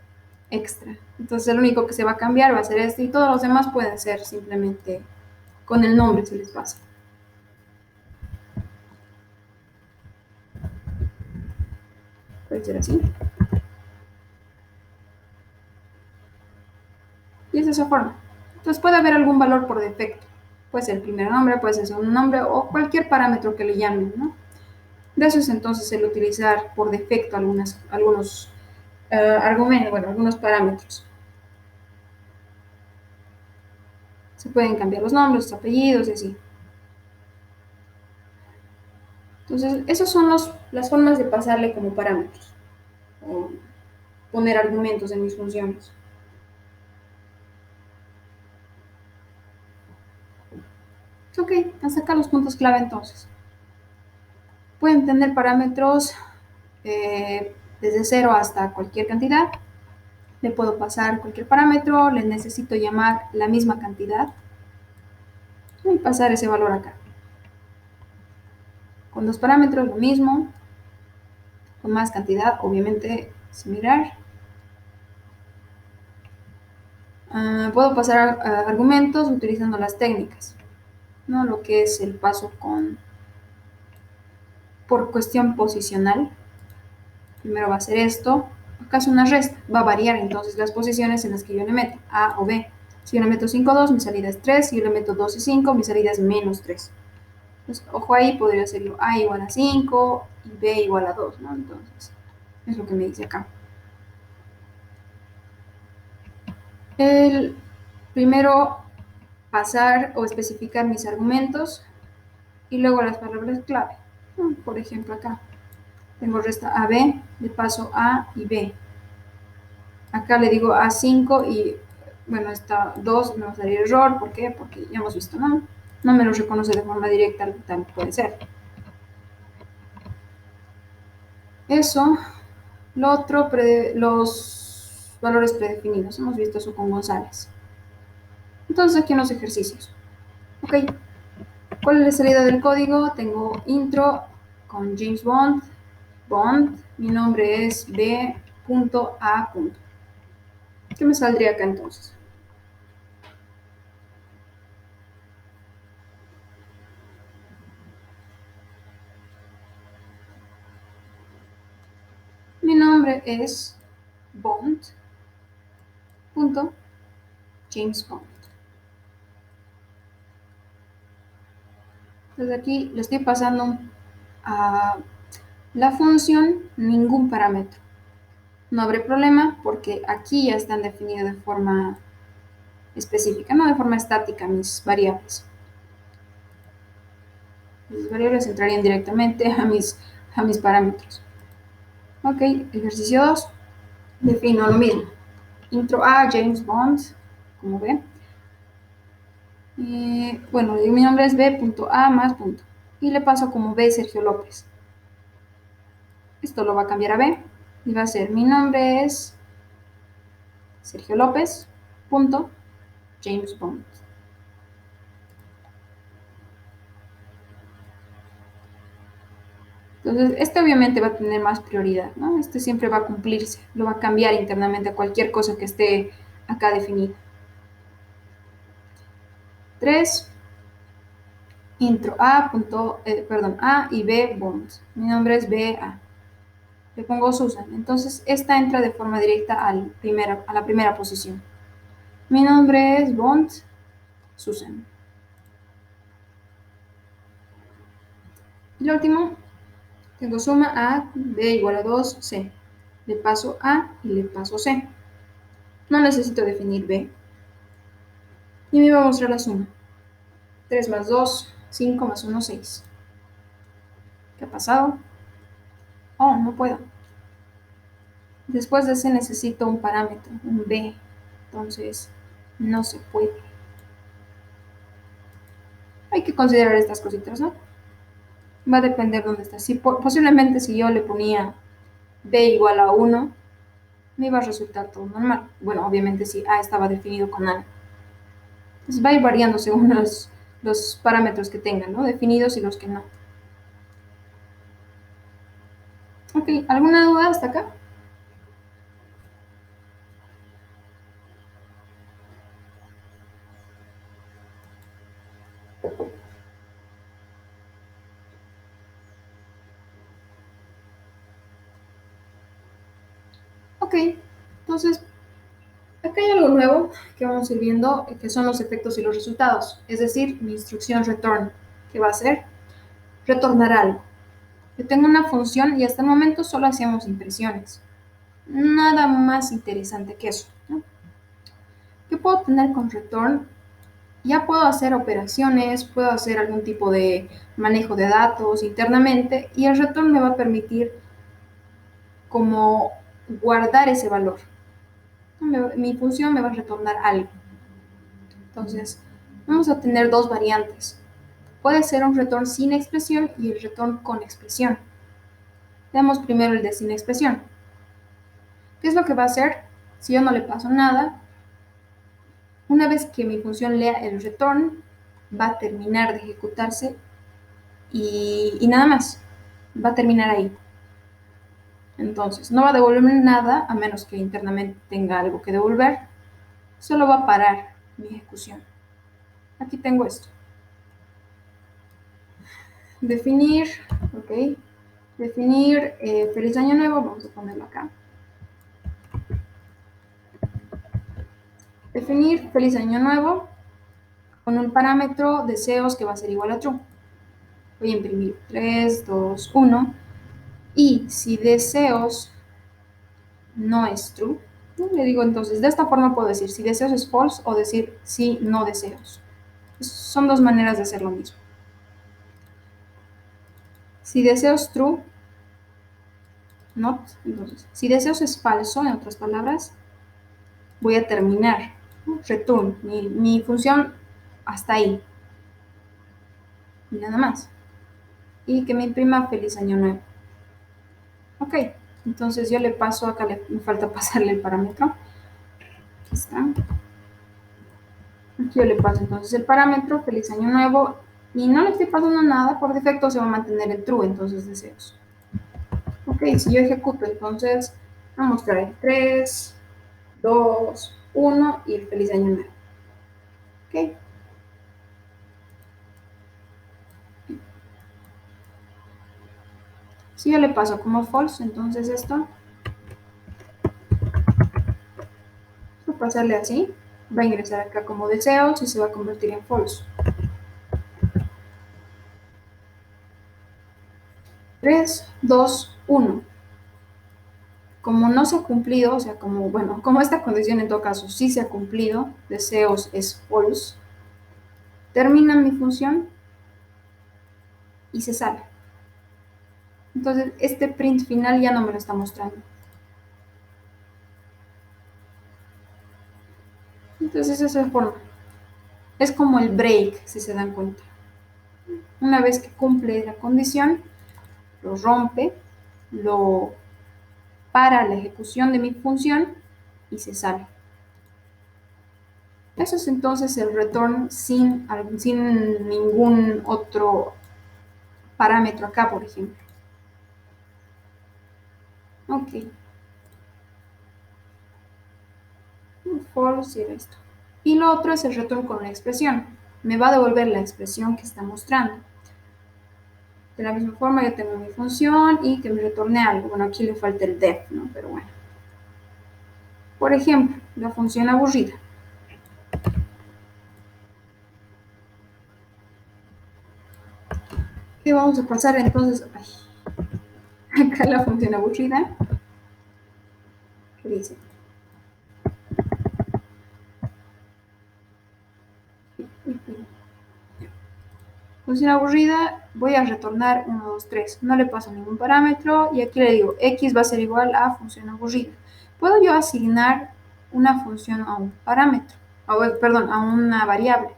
S1: extra. Entonces el único que se va a cambiar va a ser este y todos los demás pueden ser simplemente con el nombre se les pasa. Puede ser así. Y es de esa forma. Entonces puede haber algún valor por defecto. Puede ser el primer nombre, puede ser el segundo nombre o cualquier parámetro que le llamen, ¿no? De eso es entonces el utilizar por defecto algunos argumentos, bueno, algunos parámetros. Se pueden cambiar los nombres, los apellidos y así. Entonces, esas son las formas de pasarle como parámetros o poner argumentos en mis funciones. Ok, hasta acá los puntos clave entonces. Pueden tener parámetros desde 0 hasta cualquier cantidad. Le puedo pasar cualquier parámetro, le necesito llamar la misma cantidad y pasar ese valor acá. Con dos parámetros lo mismo, con más cantidad, obviamente similar. Puedo pasar argumentos utilizando las técnicas. ¿no? Lo que es el paso por cuestión posicional. Primero va a ser esto. Acá es una resta, va a variar entonces las posiciones en las que yo le meto, A o B. Si yo le meto 5, 2, mi salida es 3. Si yo le meto 2 y 5, mi salida es menos 3. Entonces, ojo ahí, podría ser A igual a 5 y B igual a 2, ¿no? Entonces, es lo que me dice acá. El primero pasar o especificar mis argumentos y luego las palabras clave. Por ejemplo, acá tengo resta AB, le paso A y B. Acá le digo A5 y, bueno, esta 2 me va a salir error. ¿Por qué? Porque ya hemos visto, ¿no? No me lo reconoce de forma directa, tal puede ser. Eso. Lo otro, los valores predefinidos. Hemos visto eso con González. Entonces, aquí en los ejercicios. Ok. ¿Cuál es la salida del código? Tengo intro con James Bond. Bond. Mi nombre es B.A. ¿Qué me saldría acá entonces? Mi nombre es Bond. James Bond. Entonces aquí le estoy pasando a la función ningún parámetro. No habrá problema porque aquí ya están definidos de forma específica, no de forma estática mis variables. Mis variables entrarían directamente a mis parámetros. Ok, ejercicio 2. Defino lo mismo. Intro A, James Bond, como ve. Bueno, mi nombre es B.A más punto. Y le paso como B Sergio López. Esto lo va a cambiar a B. Y va a ser, mi nombre es Sergio López, punto, James Bond. Entonces, este obviamente va a tener más prioridad, ¿no? Este siempre va a cumplirse, lo va a cambiar internamente a cualquier cosa que esté acá definida. 3, intro A, A y B, Bond. Mi nombre es BA. Le pongo Susan. Entonces, esta entra de forma directa a la primera posición. Mi nombre es Bond, Susan. Y el último, tengo suma A, B igual a 2, C. Le paso A y le paso C. No necesito definir B. Y me va a mostrar la suma. 3 más 2, 5 más 1, 6. ¿Qué ha pasado? Oh, no puedo. Después de C necesito un parámetro, un B. Entonces, no se puede. Hay que considerar estas cositas, ¿no? Va a depender dónde está. Posiblemente si yo le ponía B igual a 1, me iba a resultar todo normal. Bueno, obviamente si A estaba definido con A. Entonces va a ir variando según los parámetros que tengan, ¿no? Definidos y los que no. Ok, ¿alguna duda hasta acá? Ok, entonces acá hay algo nuevo que vamos a ir viendo, que son los efectos y los resultados. Es decir, mi instrucción return, que va a ser retornar algo. Yo tengo una función y hasta el momento solo hacíamos impresiones. Nada más interesante que eso, ¿no? ¿Qué puedo tener con return? Ya puedo hacer operaciones, puedo hacer algún tipo de manejo de datos internamente y el return me va a permitir como guardar ese valor. Mi función me va a retornar algo. Entonces, vamos a tener dos variantes. Puede ser un return sin expresión y el return con expresión. Veamos primero el de sin expresión. ¿Qué es lo que va a hacer si yo no le paso nada? Una vez que mi función lea el return, va a terminar de ejecutarse y nada más. Va a terminar ahí. Entonces, no va a devolverme nada a menos que internamente tenga algo que devolver. Solo va a parar mi ejecución. Aquí tengo esto. Definir, ok. Definir feliz año nuevo, vamos a ponerlo acá. Definir feliz año nuevo con un parámetro deseos que va a ser igual a true. Voy a imprimir 3, 2, 1. Y si deseos no es true, le digo entonces, de esta forma puedo decir si deseos es false o decir si no deseos. Son dos maneras de hacer lo mismo. Si deseos true, not, entonces, si deseos es falso, en otras palabras, voy a terminar, ¿no? Return, mi función hasta ahí, y nada más. Y que me imprima feliz año nuevo. Ok, entonces yo le paso, acá me falta pasarle el parámetro. Aquí está. Aquí yo le paso entonces el parámetro, feliz año nuevo, y no le estoy pasando nada, por defecto se va a mantener el true, entonces deseos. Ok, si yo ejecuto, entonces va a mostrar el 3, 2, 1 y el feliz año nuevo. Ok. Si yo le paso como false, entonces esto, voy a pasarle así, va a ingresar acá como deseos y se va a convertir en false. 3, 2, 1. Como no se ha cumplido, o sea, como, bueno, como esta condición en todo caso sí se ha cumplido, deseos es false, termina mi función y se sale. Entonces, este print final ya no me lo está mostrando. Entonces, esa es la forma. Es como el break, si se dan cuenta. Una vez que cumple la condición, lo rompe, lo para la ejecución de mi función y se sale. Eso es entonces el return sin ningún otro parámetro acá, por ejemplo. Ok. False era esto. Y lo otro es el return con una expresión. Me va a devolver la expresión que está mostrando. De la misma forma yo tengo mi función y que me retorne algo. Bueno, aquí le falta el def, ¿no? Pero bueno. Por ejemplo, la función aburrida. ¿Qué vamos a pasar entonces? Ay, acá la función aburrida. ¿Qué dice? Función aburrida, voy a retornar 1, 2, 3. No le paso ningún parámetro y aquí le digo x va a ser igual a función aburrida. Puedo yo asignar una función a un parámetro, perdón, a una variable.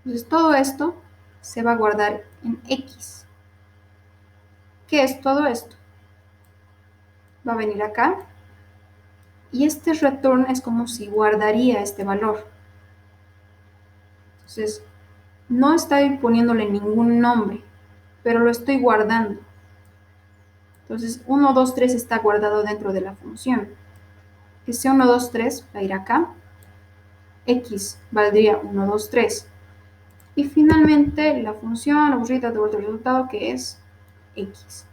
S1: Entonces todo esto se va a guardar en x. ¿Qué es todo esto? Va a venir acá y este return es como si guardaría este valor. Entonces no estoy poniéndole ningún nombre, pero lo estoy guardando. Entonces 1, 2, 3 está guardado dentro de la función. Ese 1, 2, 3 va a ir acá. X valdría 1, 2, 3. Y finalmente la función aburrida devuelve el resultado que es X.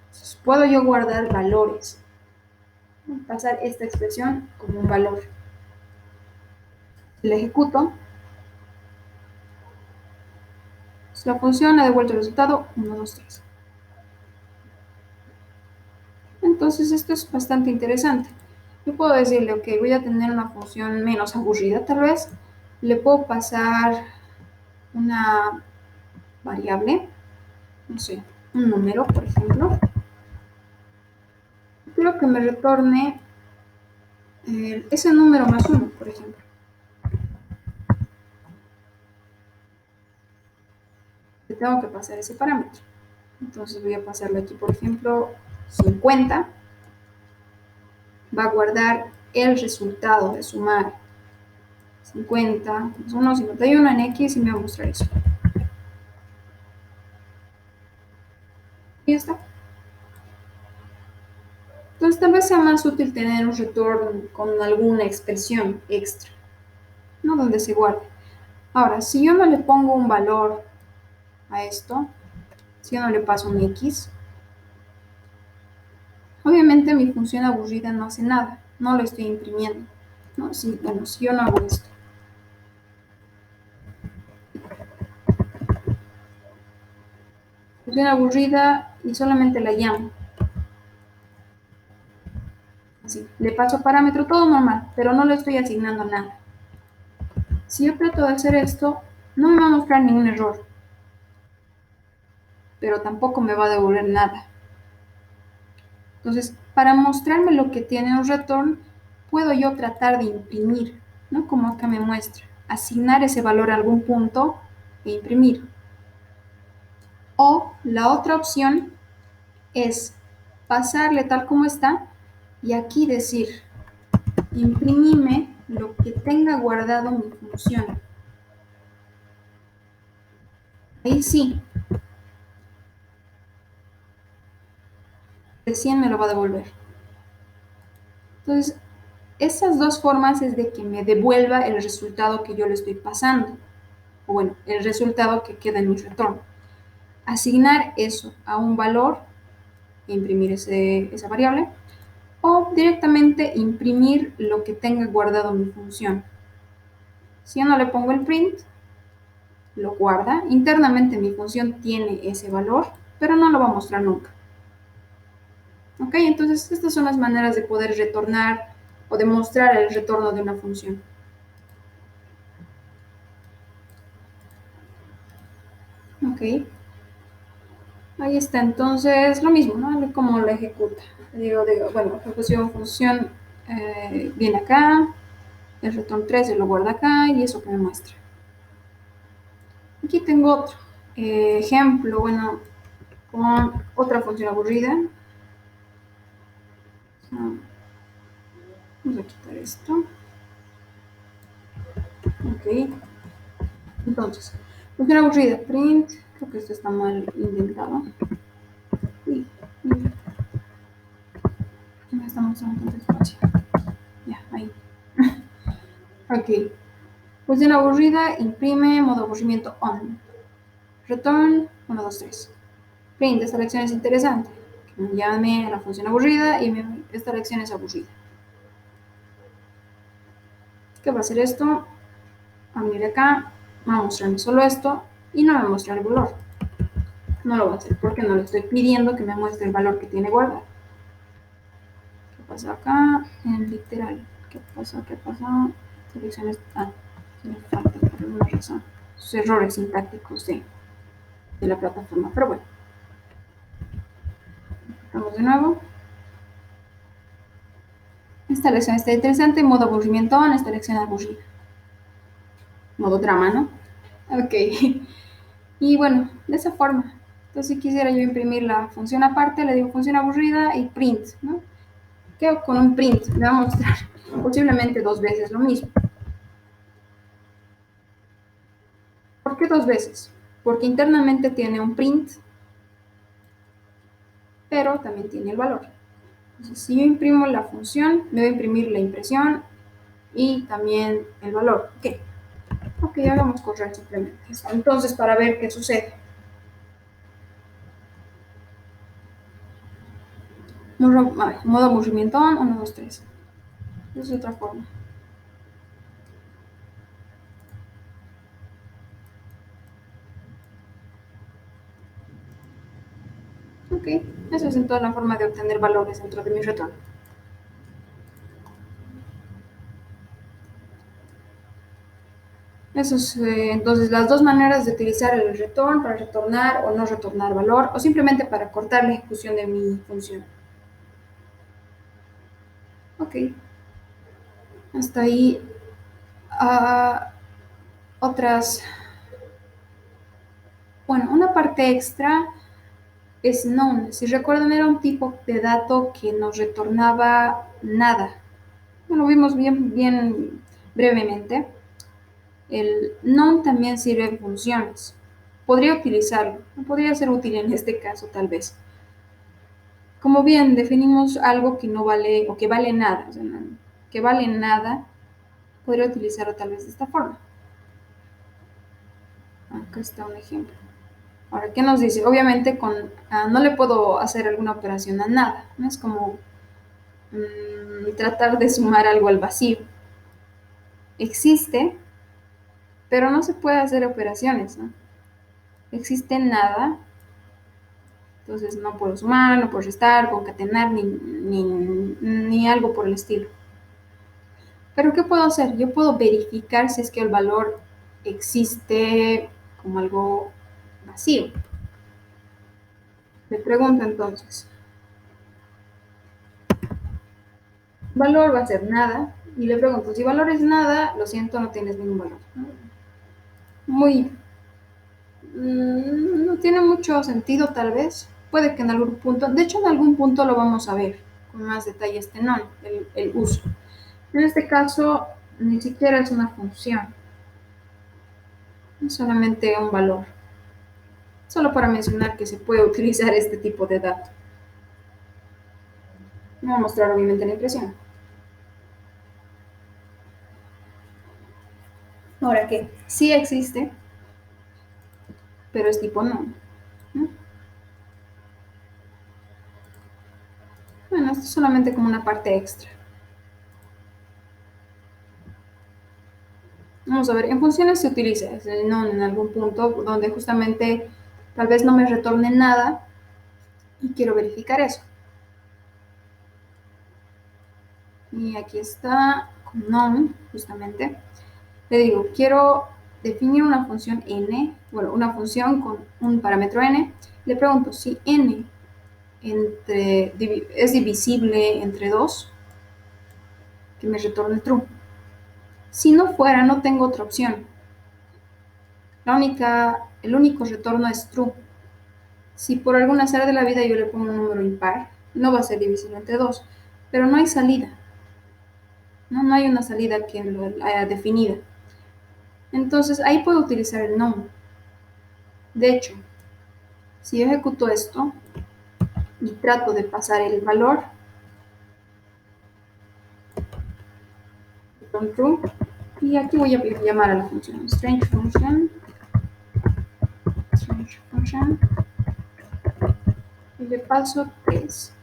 S1: Entonces, puedo yo guardar valores. Pasar esta expresión como un valor. Si la ejecuto, la función ha devuelto el resultado 1, 2, 3. Entonces esto es bastante interesante. Yo puedo decirle, ok, voy a tener una función menos aburrida tal vez. Le puedo pasar una variable, no sé, un número, por ejemplo. Quiero que me retorne ese número más 1, por ejemplo. Le tengo que pasar ese parámetro. Entonces voy a pasarle aquí, por ejemplo, 50. Va a guardar el resultado de sumar 50 más 1, 51 en X y me va a mostrar eso. Y ya está. Entonces tal vez sea más útil tener un return con alguna expresión extra, ¿no? Donde se guarde. Ahora, si yo no le pongo un valor a esto, si yo no le paso un X, obviamente mi función aburrida no hace nada, no lo estoy imprimiendo. ¿No? Bueno, si yo no hago esto, función aburrida y solamente la llamo. Así, le paso parámetro, todo normal, pero no le estoy asignando nada. Si yo trato de hacer esto, no me va a mostrar ningún error, pero tampoco me va a devolver nada. Entonces, para mostrarme lo que tiene un return, puedo yo tratar de imprimir, ¿no? Como acá me muestra, asignar ese valor a algún punto e imprimir. O la otra opción es pasarle tal como está y aquí decir, imprimime lo que tenga guardado mi función. Ahí sí, recién me lo va a devolver. Entonces, esas dos formas es de que me devuelva el resultado que yo le estoy pasando. O bueno, el resultado que queda en mi retorno. Asignar eso a un valor e imprimir esa variable. O directamente imprimir lo que tenga guardado mi función. Si yo no le pongo el print, lo guarda. Internamente mi función tiene ese valor, pero no lo va a mostrar nunca. ¿Ok? Entonces, estas son las maneras de poder retornar o demostrar el retorno de una función. Ok. Ahí está, entonces lo mismo, ¿no? Como lo ejecuta. Digo, bueno, ejecución función viene acá, el return 13 lo guarda acá y eso que me muestra. Aquí tengo otro ejemplo, bueno, con otra función aburrida. Vamos a quitar esto. Ok. Entonces, función aburrida, print. Creo que esto está mal indentado. Y me está mostrando tanto espacio. Ya, ahí. Ok. Función aburrida, imprime, modo aburrimiento on. Return 1, 2, 3. Print, esta lección es interesante. Que me llame a la función aburrida y esta lección es aburrida. ¿Qué va a hacer esto? Va a venir acá, va a mostrarme solo esto y no me va a mostrar el valor. No lo va a hacer porque no le estoy pidiendo que me muestre el valor que tiene guardado. ¿Qué pasa acá? En literal. ¿Qué pasa? ¿Qué pasa? Selecciones. Me falta por alguna razón. Sus errores sintácticos de la plataforma. Pero bueno, vamos de nuevo. Esta lección está interesante. Modo aburrimiento on. Esta lección aburrida. Modo drama, ¿no? Ok. Y bueno, de esa forma. Entonces, si quisiera yo imprimir la función aparte, le digo función aburrida y print, ¿no? Que con un print me va a mostrar posiblemente 2 veces lo mismo. ¿Por qué 2 veces? Porque internamente tiene un print, pero también tiene el valor. Entonces, si yo imprimo la función, me va a imprimir la impresión y también el valor. Ok, ok, hagamos correr simplemente eso. Entonces, para ver qué sucede. Modo aburrimiento on, 1, 2, 3. Esa es otra forma. Ok, eso es entonces la forma de obtener valores dentro de mi retorno. Eso es entonces las dos maneras de utilizar el return para retornar o no retornar valor o simplemente para cortar la ejecución de mi función. Ok, hasta ahí otras. Bueno, una parte extra es none. Si recuerdan, era un tipo de dato que nos retornaba nada. Lo vimos bien brevemente. El none también sirve en funciones. Podría utilizarlo, podría ser útil en este caso tal vez. Como bien definimos algo que no vale o que vale nada, o sea, que vale nada, podría utilizarlo tal vez de esta forma. Acá está un ejemplo. Ahora, ¿qué nos dice? Obviamente no le puedo hacer alguna operación a nada, ¿no? Es como tratar de sumar algo al vacío. Existe, pero no se puede hacer operaciones, ¿no? Existe nada, entonces no puedo sumar, no puedo restar, concatenar, ni algo por el estilo. Pero ¿qué puedo hacer? Yo puedo verificar si es que el valor existe como algo vacío. Le pregunto entonces, valor va a ser nada, y le pregunto, si valor es nada, lo siento, no tienes ningún valor. Muy, no tiene mucho sentido tal vez, puede que en algún punto, de hecho en algún punto lo vamos a ver con más detalle este non, el uso. En este caso, ni siquiera es una función, es solamente un valor, solo para mencionar que se puede utilizar este tipo de dato. Me voy a mostrar obviamente la impresión. Ahora que sí existe, pero es tipo no, ¿no? Bueno, esto es solamente como una parte extra. Vamos a ver, en funciones se utiliza el non en algún punto donde justamente tal vez no me retorne nada y quiero verificar eso. Y aquí está con non, justamente. Le digo, quiero definir una función n, bueno, una función con un parámetro n. Le pregunto si n es divisible entre 2, que me retorne true. Si no fuera, no tengo otra opción. El único retorno es true. Si por algún azar de la vida yo le pongo un número impar, no va a ser divisible entre 2, pero no hay salida. No hay una salida que lo haya definida. Entonces ahí puedo utilizar el non. De hecho, si yo ejecuto esto y trato de pasar el valor, return true, y aquí voy a llamar a la función strange function, y le paso 3.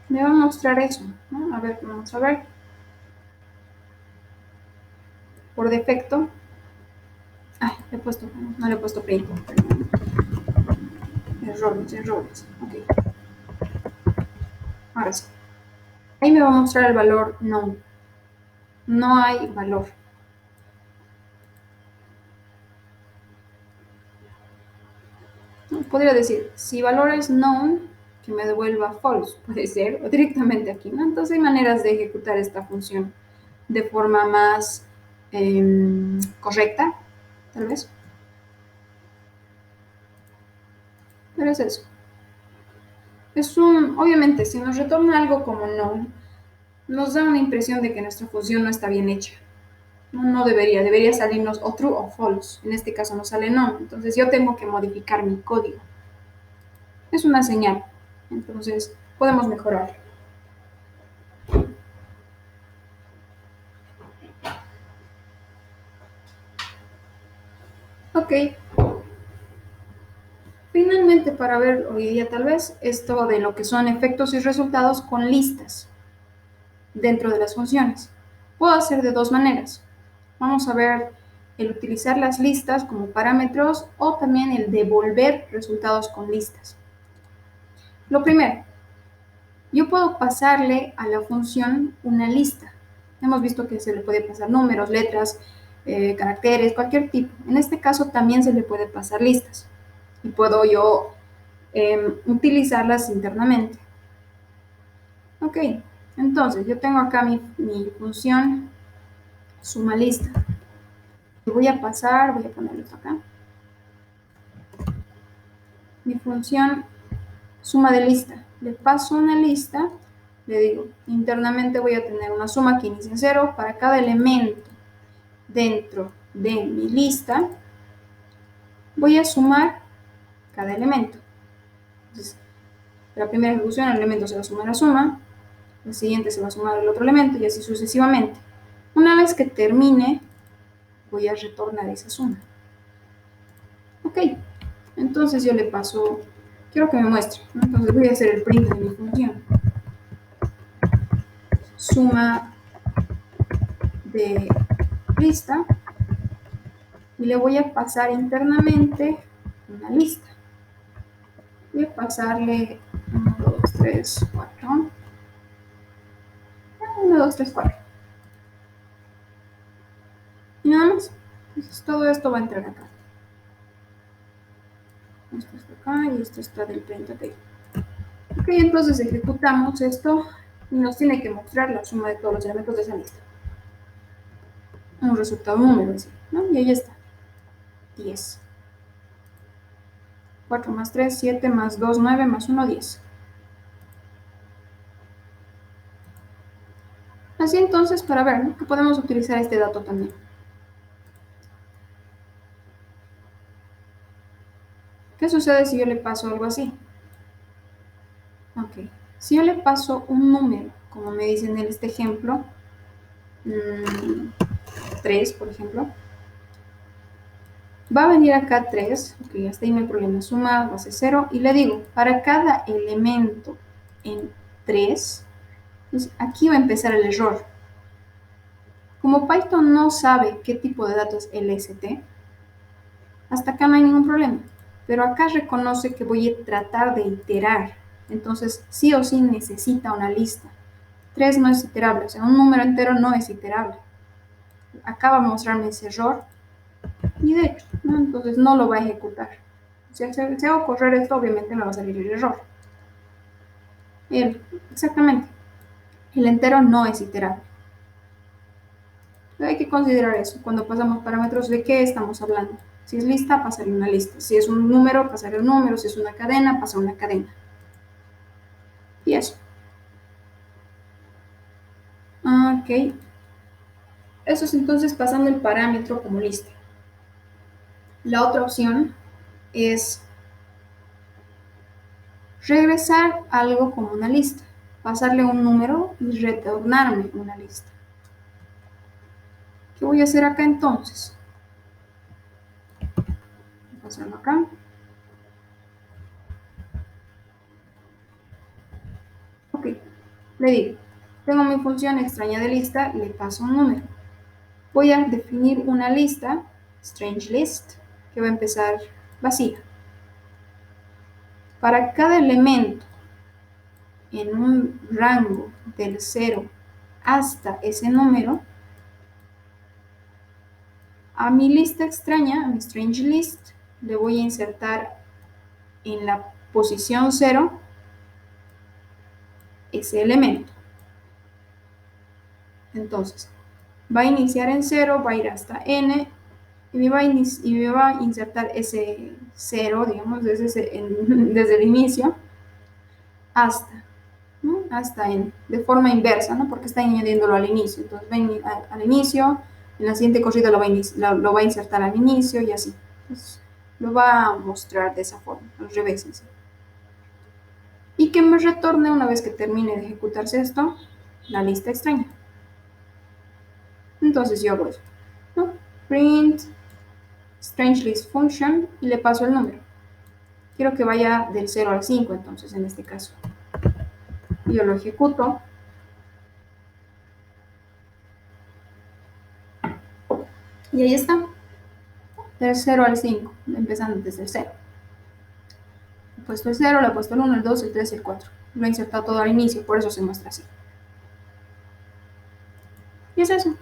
S1: Me va a mostrar eso, ¿no? A ver, vamos a ver. Por defecto, no le he puesto print. Errores. Ok, ahora sí. Ahí me va a mostrar el valor no. No hay valor. Podría decir, si valor es known, que me devuelva false, puede ser, o directamente aquí, ¿no? Entonces hay maneras de ejecutar esta función de forma más correcta, tal vez. Pero es eso. Obviamente, si nos retorna algo como no, nos da una impresión de que nuestra función no está bien hecha. No debería salirnos o true o false. En este caso nos sale no, entonces yo tengo que modificar mi código. Es una señal, entonces podemos mejorar. Ok, finalmente para ver hoy día tal vez esto de lo que son efectos y resultados con listas dentro de las funciones. Puedo hacer de dos maneras. Vamos a ver el utilizar las listas como parámetros o también el devolver resultados con listas. Lo primero, yo puedo pasarle a la función una lista. Hemos visto que se le puede pasar números, letras, caracteres, cualquier tipo. En este caso también se le puede pasar listas y puedo yo utilizarlas internamente. Ok, entonces yo tengo acá mi función suma lista. Voy a ponerlo acá. Mi función suma de lista. Le paso una lista, le digo, internamente voy a tener una suma que inicia en 0 para cada elemento dentro de mi lista. Voy a sumar cada elemento. Entonces, la primera ejecución, el elemento se va a sumar a la suma, la siguiente se va a sumar al otro elemento y así sucesivamente. Una vez que termine, voy a retornar esa suma. Ok, entonces yo le paso, quiero que me muestre, ¿no? Entonces voy a hacer el print de mi función. Suma de lista y le voy a pasar internamente una lista. Voy a pasarle 1, 2, 3, 4. 1, 2, 3, 4. Y nada más. Entonces todo esto va a entrar acá. Esto está acá y esto está del print. Ok, entonces ejecutamos esto y nos tiene que mostrar la suma de todos los elementos de esa lista. Un resultado número, ¿no? Y ahí está. 10. 4 más 3, 7 más 2, 9 más 1, 10. Así entonces, para ver, ¿no?, que podemos utilizar este dato también. ¿Qué sucede si yo le paso algo así? Ok. Si yo le paso un número, como me dicen en este ejemplo, 3, por ejemplo, va a venir acá 3, ok, hasta ahí no hay problema, suma base 0, y le digo, para cada elemento en 3, pues aquí va a empezar el error. Como Python no sabe qué tipo de datos es LST, hasta acá no hay ningún problema, pero acá reconoce que voy a tratar de iterar, entonces sí o sí necesita una lista. 3 no es iterable, o sea, un número entero no es iterable. Acá va a mostrarme ese error, y de hecho, ¿no?, entonces no lo va a ejecutar. Si hago correr esto, obviamente me va a salir el error. Exactamente, el entero no es iterable. Hay que considerar eso cuando pasamos parámetros, de qué estamos hablando. Si es lista, pasarle una lista. Si es un número, pasarle un número. Si es una cadena, pasar una cadena. Y eso. Ok. Eso es entonces pasando el parámetro como lista. La otra opción es regresar algo como una lista. Pasarle un número y retornarme una lista. ¿Qué voy a hacer acá entonces? Voy a pasarlo acá. Ok. Le digo, tengo mi función extraña de lista, le paso un número. Voy a definir una lista, strange list, que va a empezar vacía. Para cada elemento en un rango del 0 hasta ese número, a mi lista extraña, a mi strange list, le voy a insertar en la posición 0 ese elemento. Entonces, va a iniciar en 0, va a ir hasta n, y me va a insertar ese 0, digamos, desde el inicio hasta, ¿no?, hasta n, de forma inversa, ¿no?, porque está añadiéndolo al inicio. Entonces ven al inicio, en la siguiente corrida lo va a insertar al inicio y así. Entonces, lo va a mostrar de esa forma, al revés. ¿Sí? Y que me retorne, una vez que termine de ejecutarse esto, la lista extraña. Entonces yo hago eso, ¿no?, print strange list function y le paso el número. Quiero que vaya del 0 al 5, entonces en este caso. Yo lo ejecuto. Y ahí está. Del 0 al 5, empezando desde el 0. He puesto el 0, le he puesto el 1, el 2, el 3 y el 4. Lo he insertado todo al inicio, por eso se muestra así. Y es eso.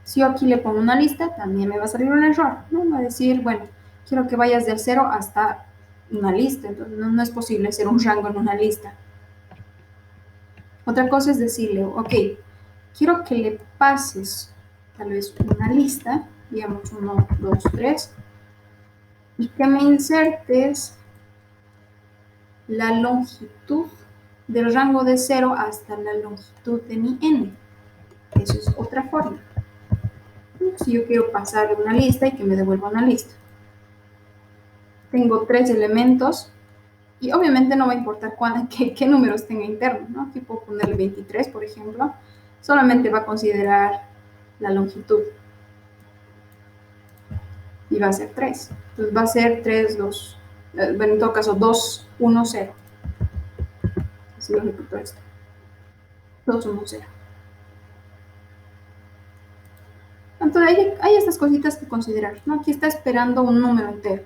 S1: Si yo aquí le pongo una lista, también me va a salir un error, ¿no? Me va a decir, bueno, quiero que vayas del 0 hasta una lista, entonces no es posible hacer un rango en una lista. Otra cosa es decirle, ok, quiero que le pases tal vez una lista, digamos 1, 2, 3, y que me insertes la longitud del rango de 0 hasta la longitud de mi n. Eso es otra forma. Si yo quiero pasar una lista y que me devuelva una lista. Tengo 3 elementos y obviamente no va a importar qué números tenga internos, ¿no? Aquí puedo ponerle 23, por ejemplo. Solamente va a considerar la longitud. y va a ser 3. Entonces va a ser 3, 2, bueno, en todo caso 2, 1, 0. Así lo ejecuto esto. 2, 1, 0. Entonces hay estas cositas que considerar, ¿no? Aquí está esperando un número entero.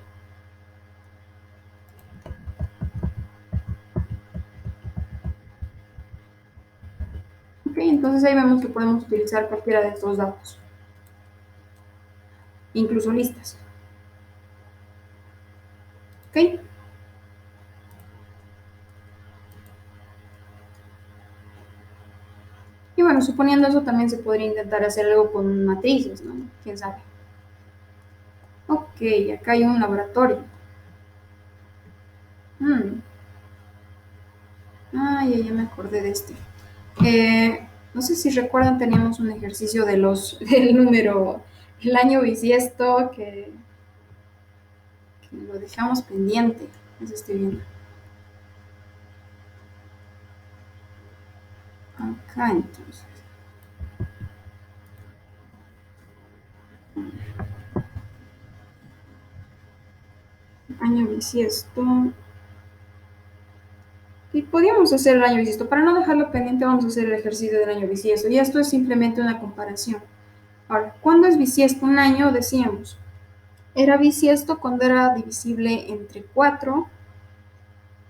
S1: Ok, entonces ahí vemos que podemos utilizar cualquiera de estos datos, incluso listas. Ok. Y bueno, suponiendo eso, también se podría intentar hacer algo con matrices, ¿no? ¿Quién sabe? Ok, acá hay un laboratorio. Ya me acordé de este. No sé si recuerdan, teníamos un ejercicio de del número, el año bisiesto, que lo dejamos pendiente. Eso estoy viendo. Acá entonces. Año bisiesto. Y podríamos hacer el año bisiesto. Para no dejarlo pendiente, vamos a hacer el ejercicio del año bisiesto. Y esto es simplemente una comparación. Ahora, ¿cuándo es bisiesto un año? Decíamos, era bisiesto cuando era divisible entre 4,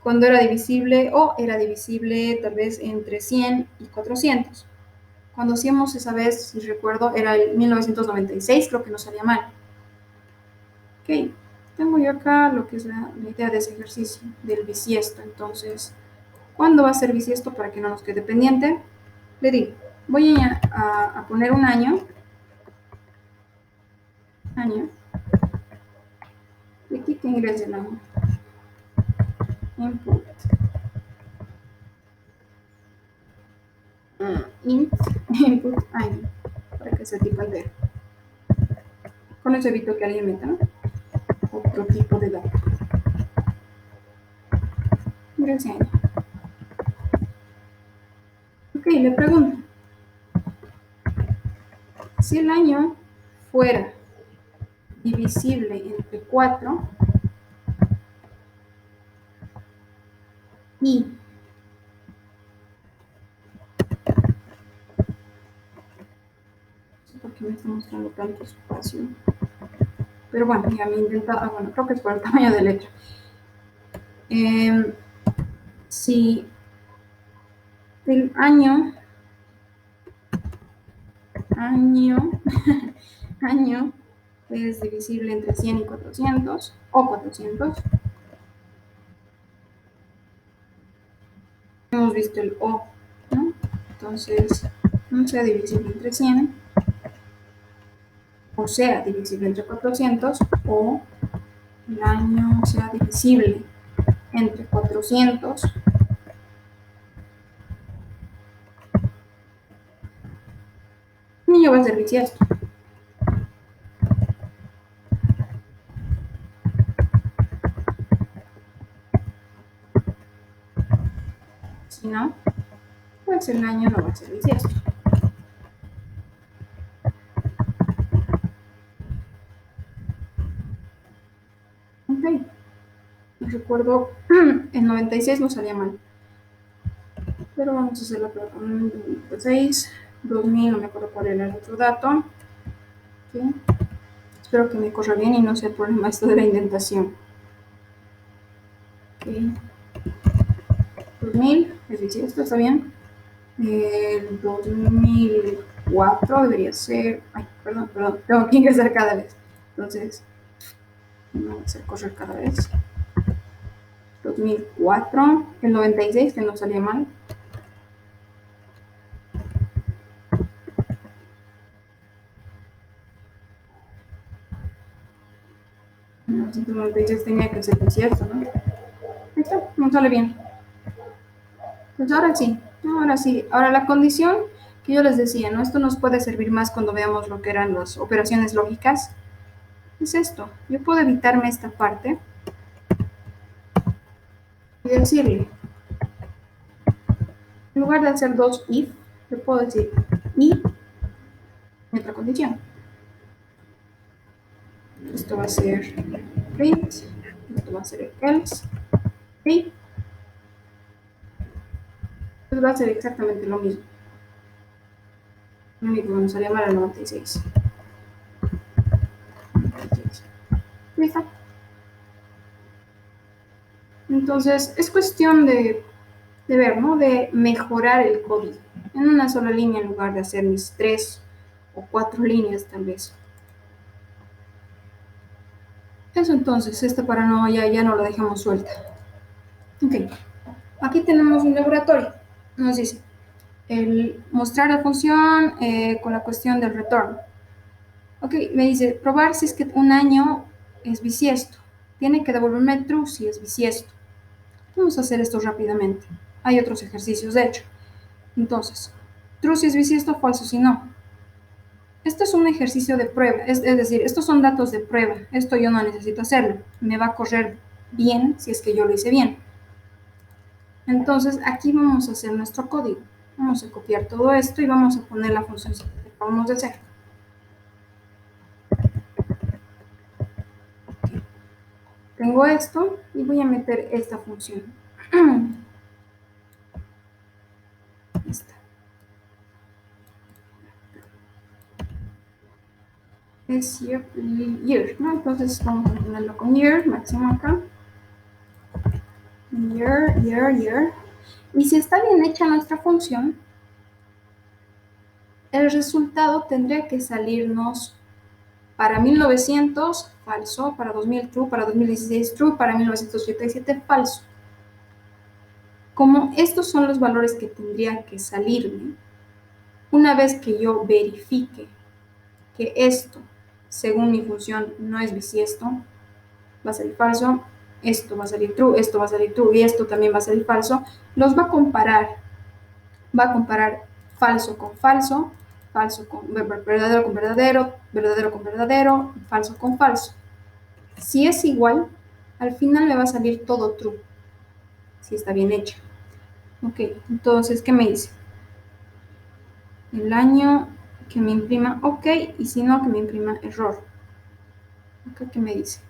S1: cuando era divisible o era divisible tal vez entre 100 y 400. Cuando hacíamos esa vez, si recuerdo, era el 1996, creo que no salía mal. Ok, tengo yo acá lo que es la idea de ese ejercicio, del bisiesto. Entonces, ¿cuándo va a ser bisiesto para que no nos quede pendiente? Le digo, voy a poner un año, y aquí que ingrese el año, input, int, input año, para que sea tipo entero. Con eso evito que alguien meta, ¿no? Otro tipo de dato. Ingrese año. Ok, le pregunto, si el año fuera divisible entre 4 y ¿por qué me está mostrando tanto espacio? Pero bueno, ya me intenta, bueno, creo que es por el tamaño de letra. Si el año año es divisible entre 100 y 400 o 400, hemos visto el O, ¿no? Entonces, no sea divisible entre 100, o sea divisible entre 400, o el año sea divisible entre 400, el niño va a ser bisiesto. Si no, pues el año no va a ser bisiesto. Ok, recuerdo, el 96 no salía mal, pero vamos a hacerlo con 96, 2000, no me acuerdo cuál era el otro dato. Okay. Espero que me corra bien y no sea el problema esto de la indentación. Okay. 2000, es decir, esto está bien. El 2004 debería ser, ay, perdón, tengo que ingresar cada vez. Entonces, no voy a hacer correr cada vez. 2004, el 96, que no salía mal. 1996 tenía que ser cierto, ¿no? Esto no sale bien. Pues ahora sí. Ahora la condición que yo les decía, ¿no? Esto nos puede servir más cuando veamos lo que eran las operaciones lógicas. Es esto. Yo puedo evitarme esta parte y decirle, en lugar de hacer dos if, le puedo decir y otra condición. Esto va a ser print, esto va a ser el else, ¿sí? Pues va a ser exactamente lo mismo. Lo único que nos haría mal el 96. ¿Listo? Entonces, es cuestión de ver, ¿no? De mejorar el código en una sola línea en lugar de hacer mis 3 o 4 líneas tal vez. Eso entonces, esta para no, ya no la dejamos suelta. Ok, aquí tenemos un laboratorio. Nos dice, el mostrar la función con la cuestión del retorno. Ok, me dice, probar si es que un año es bisiesto. Tiene que devolverme true si es bisiesto. Vamos a hacer esto rápidamente. Hay otros ejercicios, de hecho. Entonces, true si es bisiesto, falso si no. Esto es un ejercicio de prueba, es decir, estos son datos de prueba. Esto yo no necesito hacerlo. Me va a correr bien si es que yo lo hice bien. Entonces, aquí vamos a hacer nuestro código. Vamos a copiar todo esto y vamos a poner la función que acabamos de hacer. Okay. Tengo esto y voy a meter esta función. Esta. Es year, ¿no? Entonces vamos a ponerlo con year, máximo acá. Year. Y si está bien hecha nuestra función, el resultado tendría que salirnos para 1900, falso, para 2000, true, para 2016, true, para 1987, falso. Como estos son los valores que tendrían que salirme, una vez que yo verifique que esto, según mi función, no es bisiesto, va a salir falso, esto va a salir true, esto va a salir true y esto también va a salir falso, los va a comparar falso con falso, falso con verdadero con verdadero, verdadero con verdadero, falso con falso. Si es igual, al final me va a salir todo true, si está bien hecho. Ok, entonces, ¿qué me dice? El año que me imprima ok, y si no, que me imprima error. Acá, ¿qué me dice?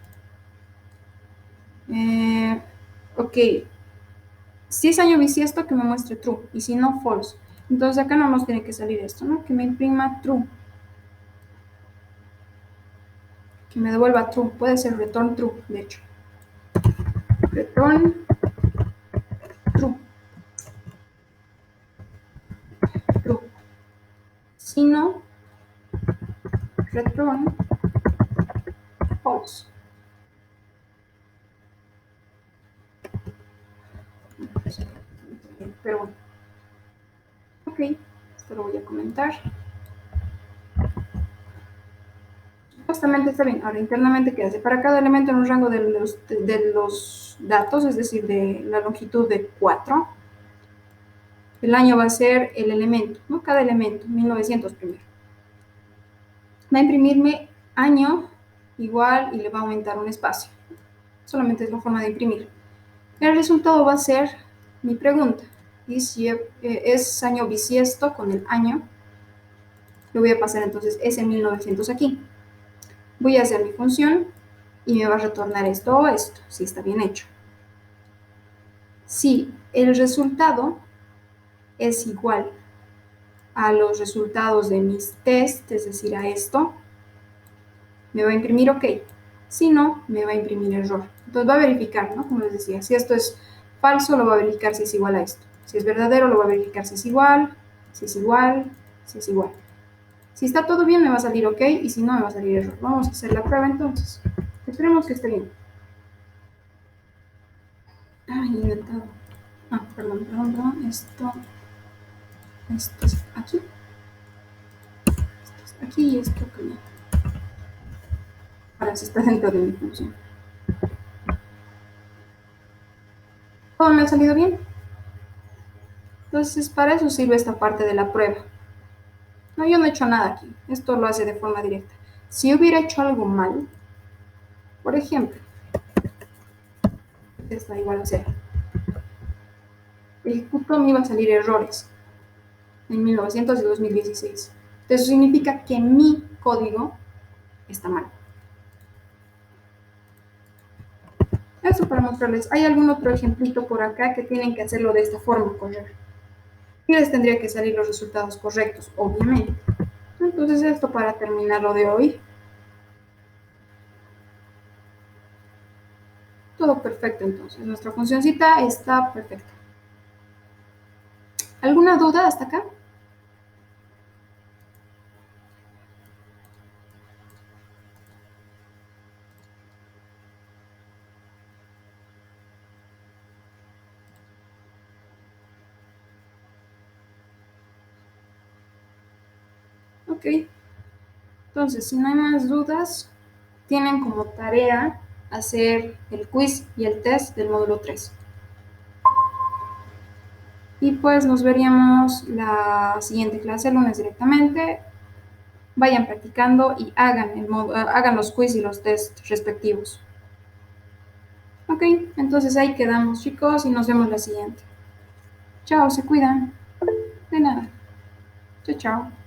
S1: Ok, si es año bisiesto, que me muestre true, y si no, false. Entonces acá no nos tiene que salir esto, ¿no? Que me imprima true. Que me devuelva true. Puede ser return true, de hecho. Return true. True. Si no, return false. Pero bueno. Ok, esto lo voy a comentar. Supuestamente está bien. Ahora, internamente, ¿qué hace? Para cada elemento en un rango de los datos, es decir, de la longitud de 4, el año va a ser el elemento, ¿no? Cada elemento, 1900 primero. Va a imprimirme año igual y le va a aumentar un espacio. Solamente es la forma de imprimir. El resultado va a ser mi pregunta. Y si es año bisiesto con el año, le voy a pasar entonces ese 1900 aquí. Voy a hacer mi función y me va a retornar esto o esto, si está bien hecho. Si el resultado es igual a los resultados de mis tests, es decir, a esto, me va a imprimir OK. Si no, me va a imprimir error. Entonces va a verificar, ¿no? Como les decía, si esto es falso, lo va a verificar si es igual a esto. Si es verdadero, lo va a verificar si es igual, si es igual, si es igual. Si está todo bien, me va a salir OK, y si no, me va a salir error. Vamos a hacer la prueba entonces. Esperemos que esté bien. Ay, inventado. Ah, perdón. Esto es aquí. Esto es aquí y esto aquí. Ahora sí está dentro de mi función. ¿Todo me ha salido bien? Entonces, para eso sirve esta parte de la prueba. No, yo no he hecho nada aquí. Esto lo hace de forma directa. Si hubiera hecho algo mal, por ejemplo, está igual a 0. Ejecuto, me iba a salir errores en 1900 y 2016. Eso significa que mi código está mal. Eso para mostrarles. Hay algún otro ejemplito por acá que tienen que hacerlo de esta forma, correr. Y les tendría que salir los resultados correctos, obviamente. Entonces esto para terminar lo de hoy. Todo perfecto entonces. Nuestra funcioncita está perfecta. ¿Alguna duda hasta acá? Ok. Entonces, si no hay más dudas, tienen como tarea hacer el quiz y el test del módulo 3. Y pues nos veríamos la siguiente clase, el lunes directamente. Vayan practicando y hagan los quiz y los test respectivos. Ok, entonces ahí quedamos, chicos, y nos vemos la siguiente. Chao, se cuidan. De nada. Chao, chao.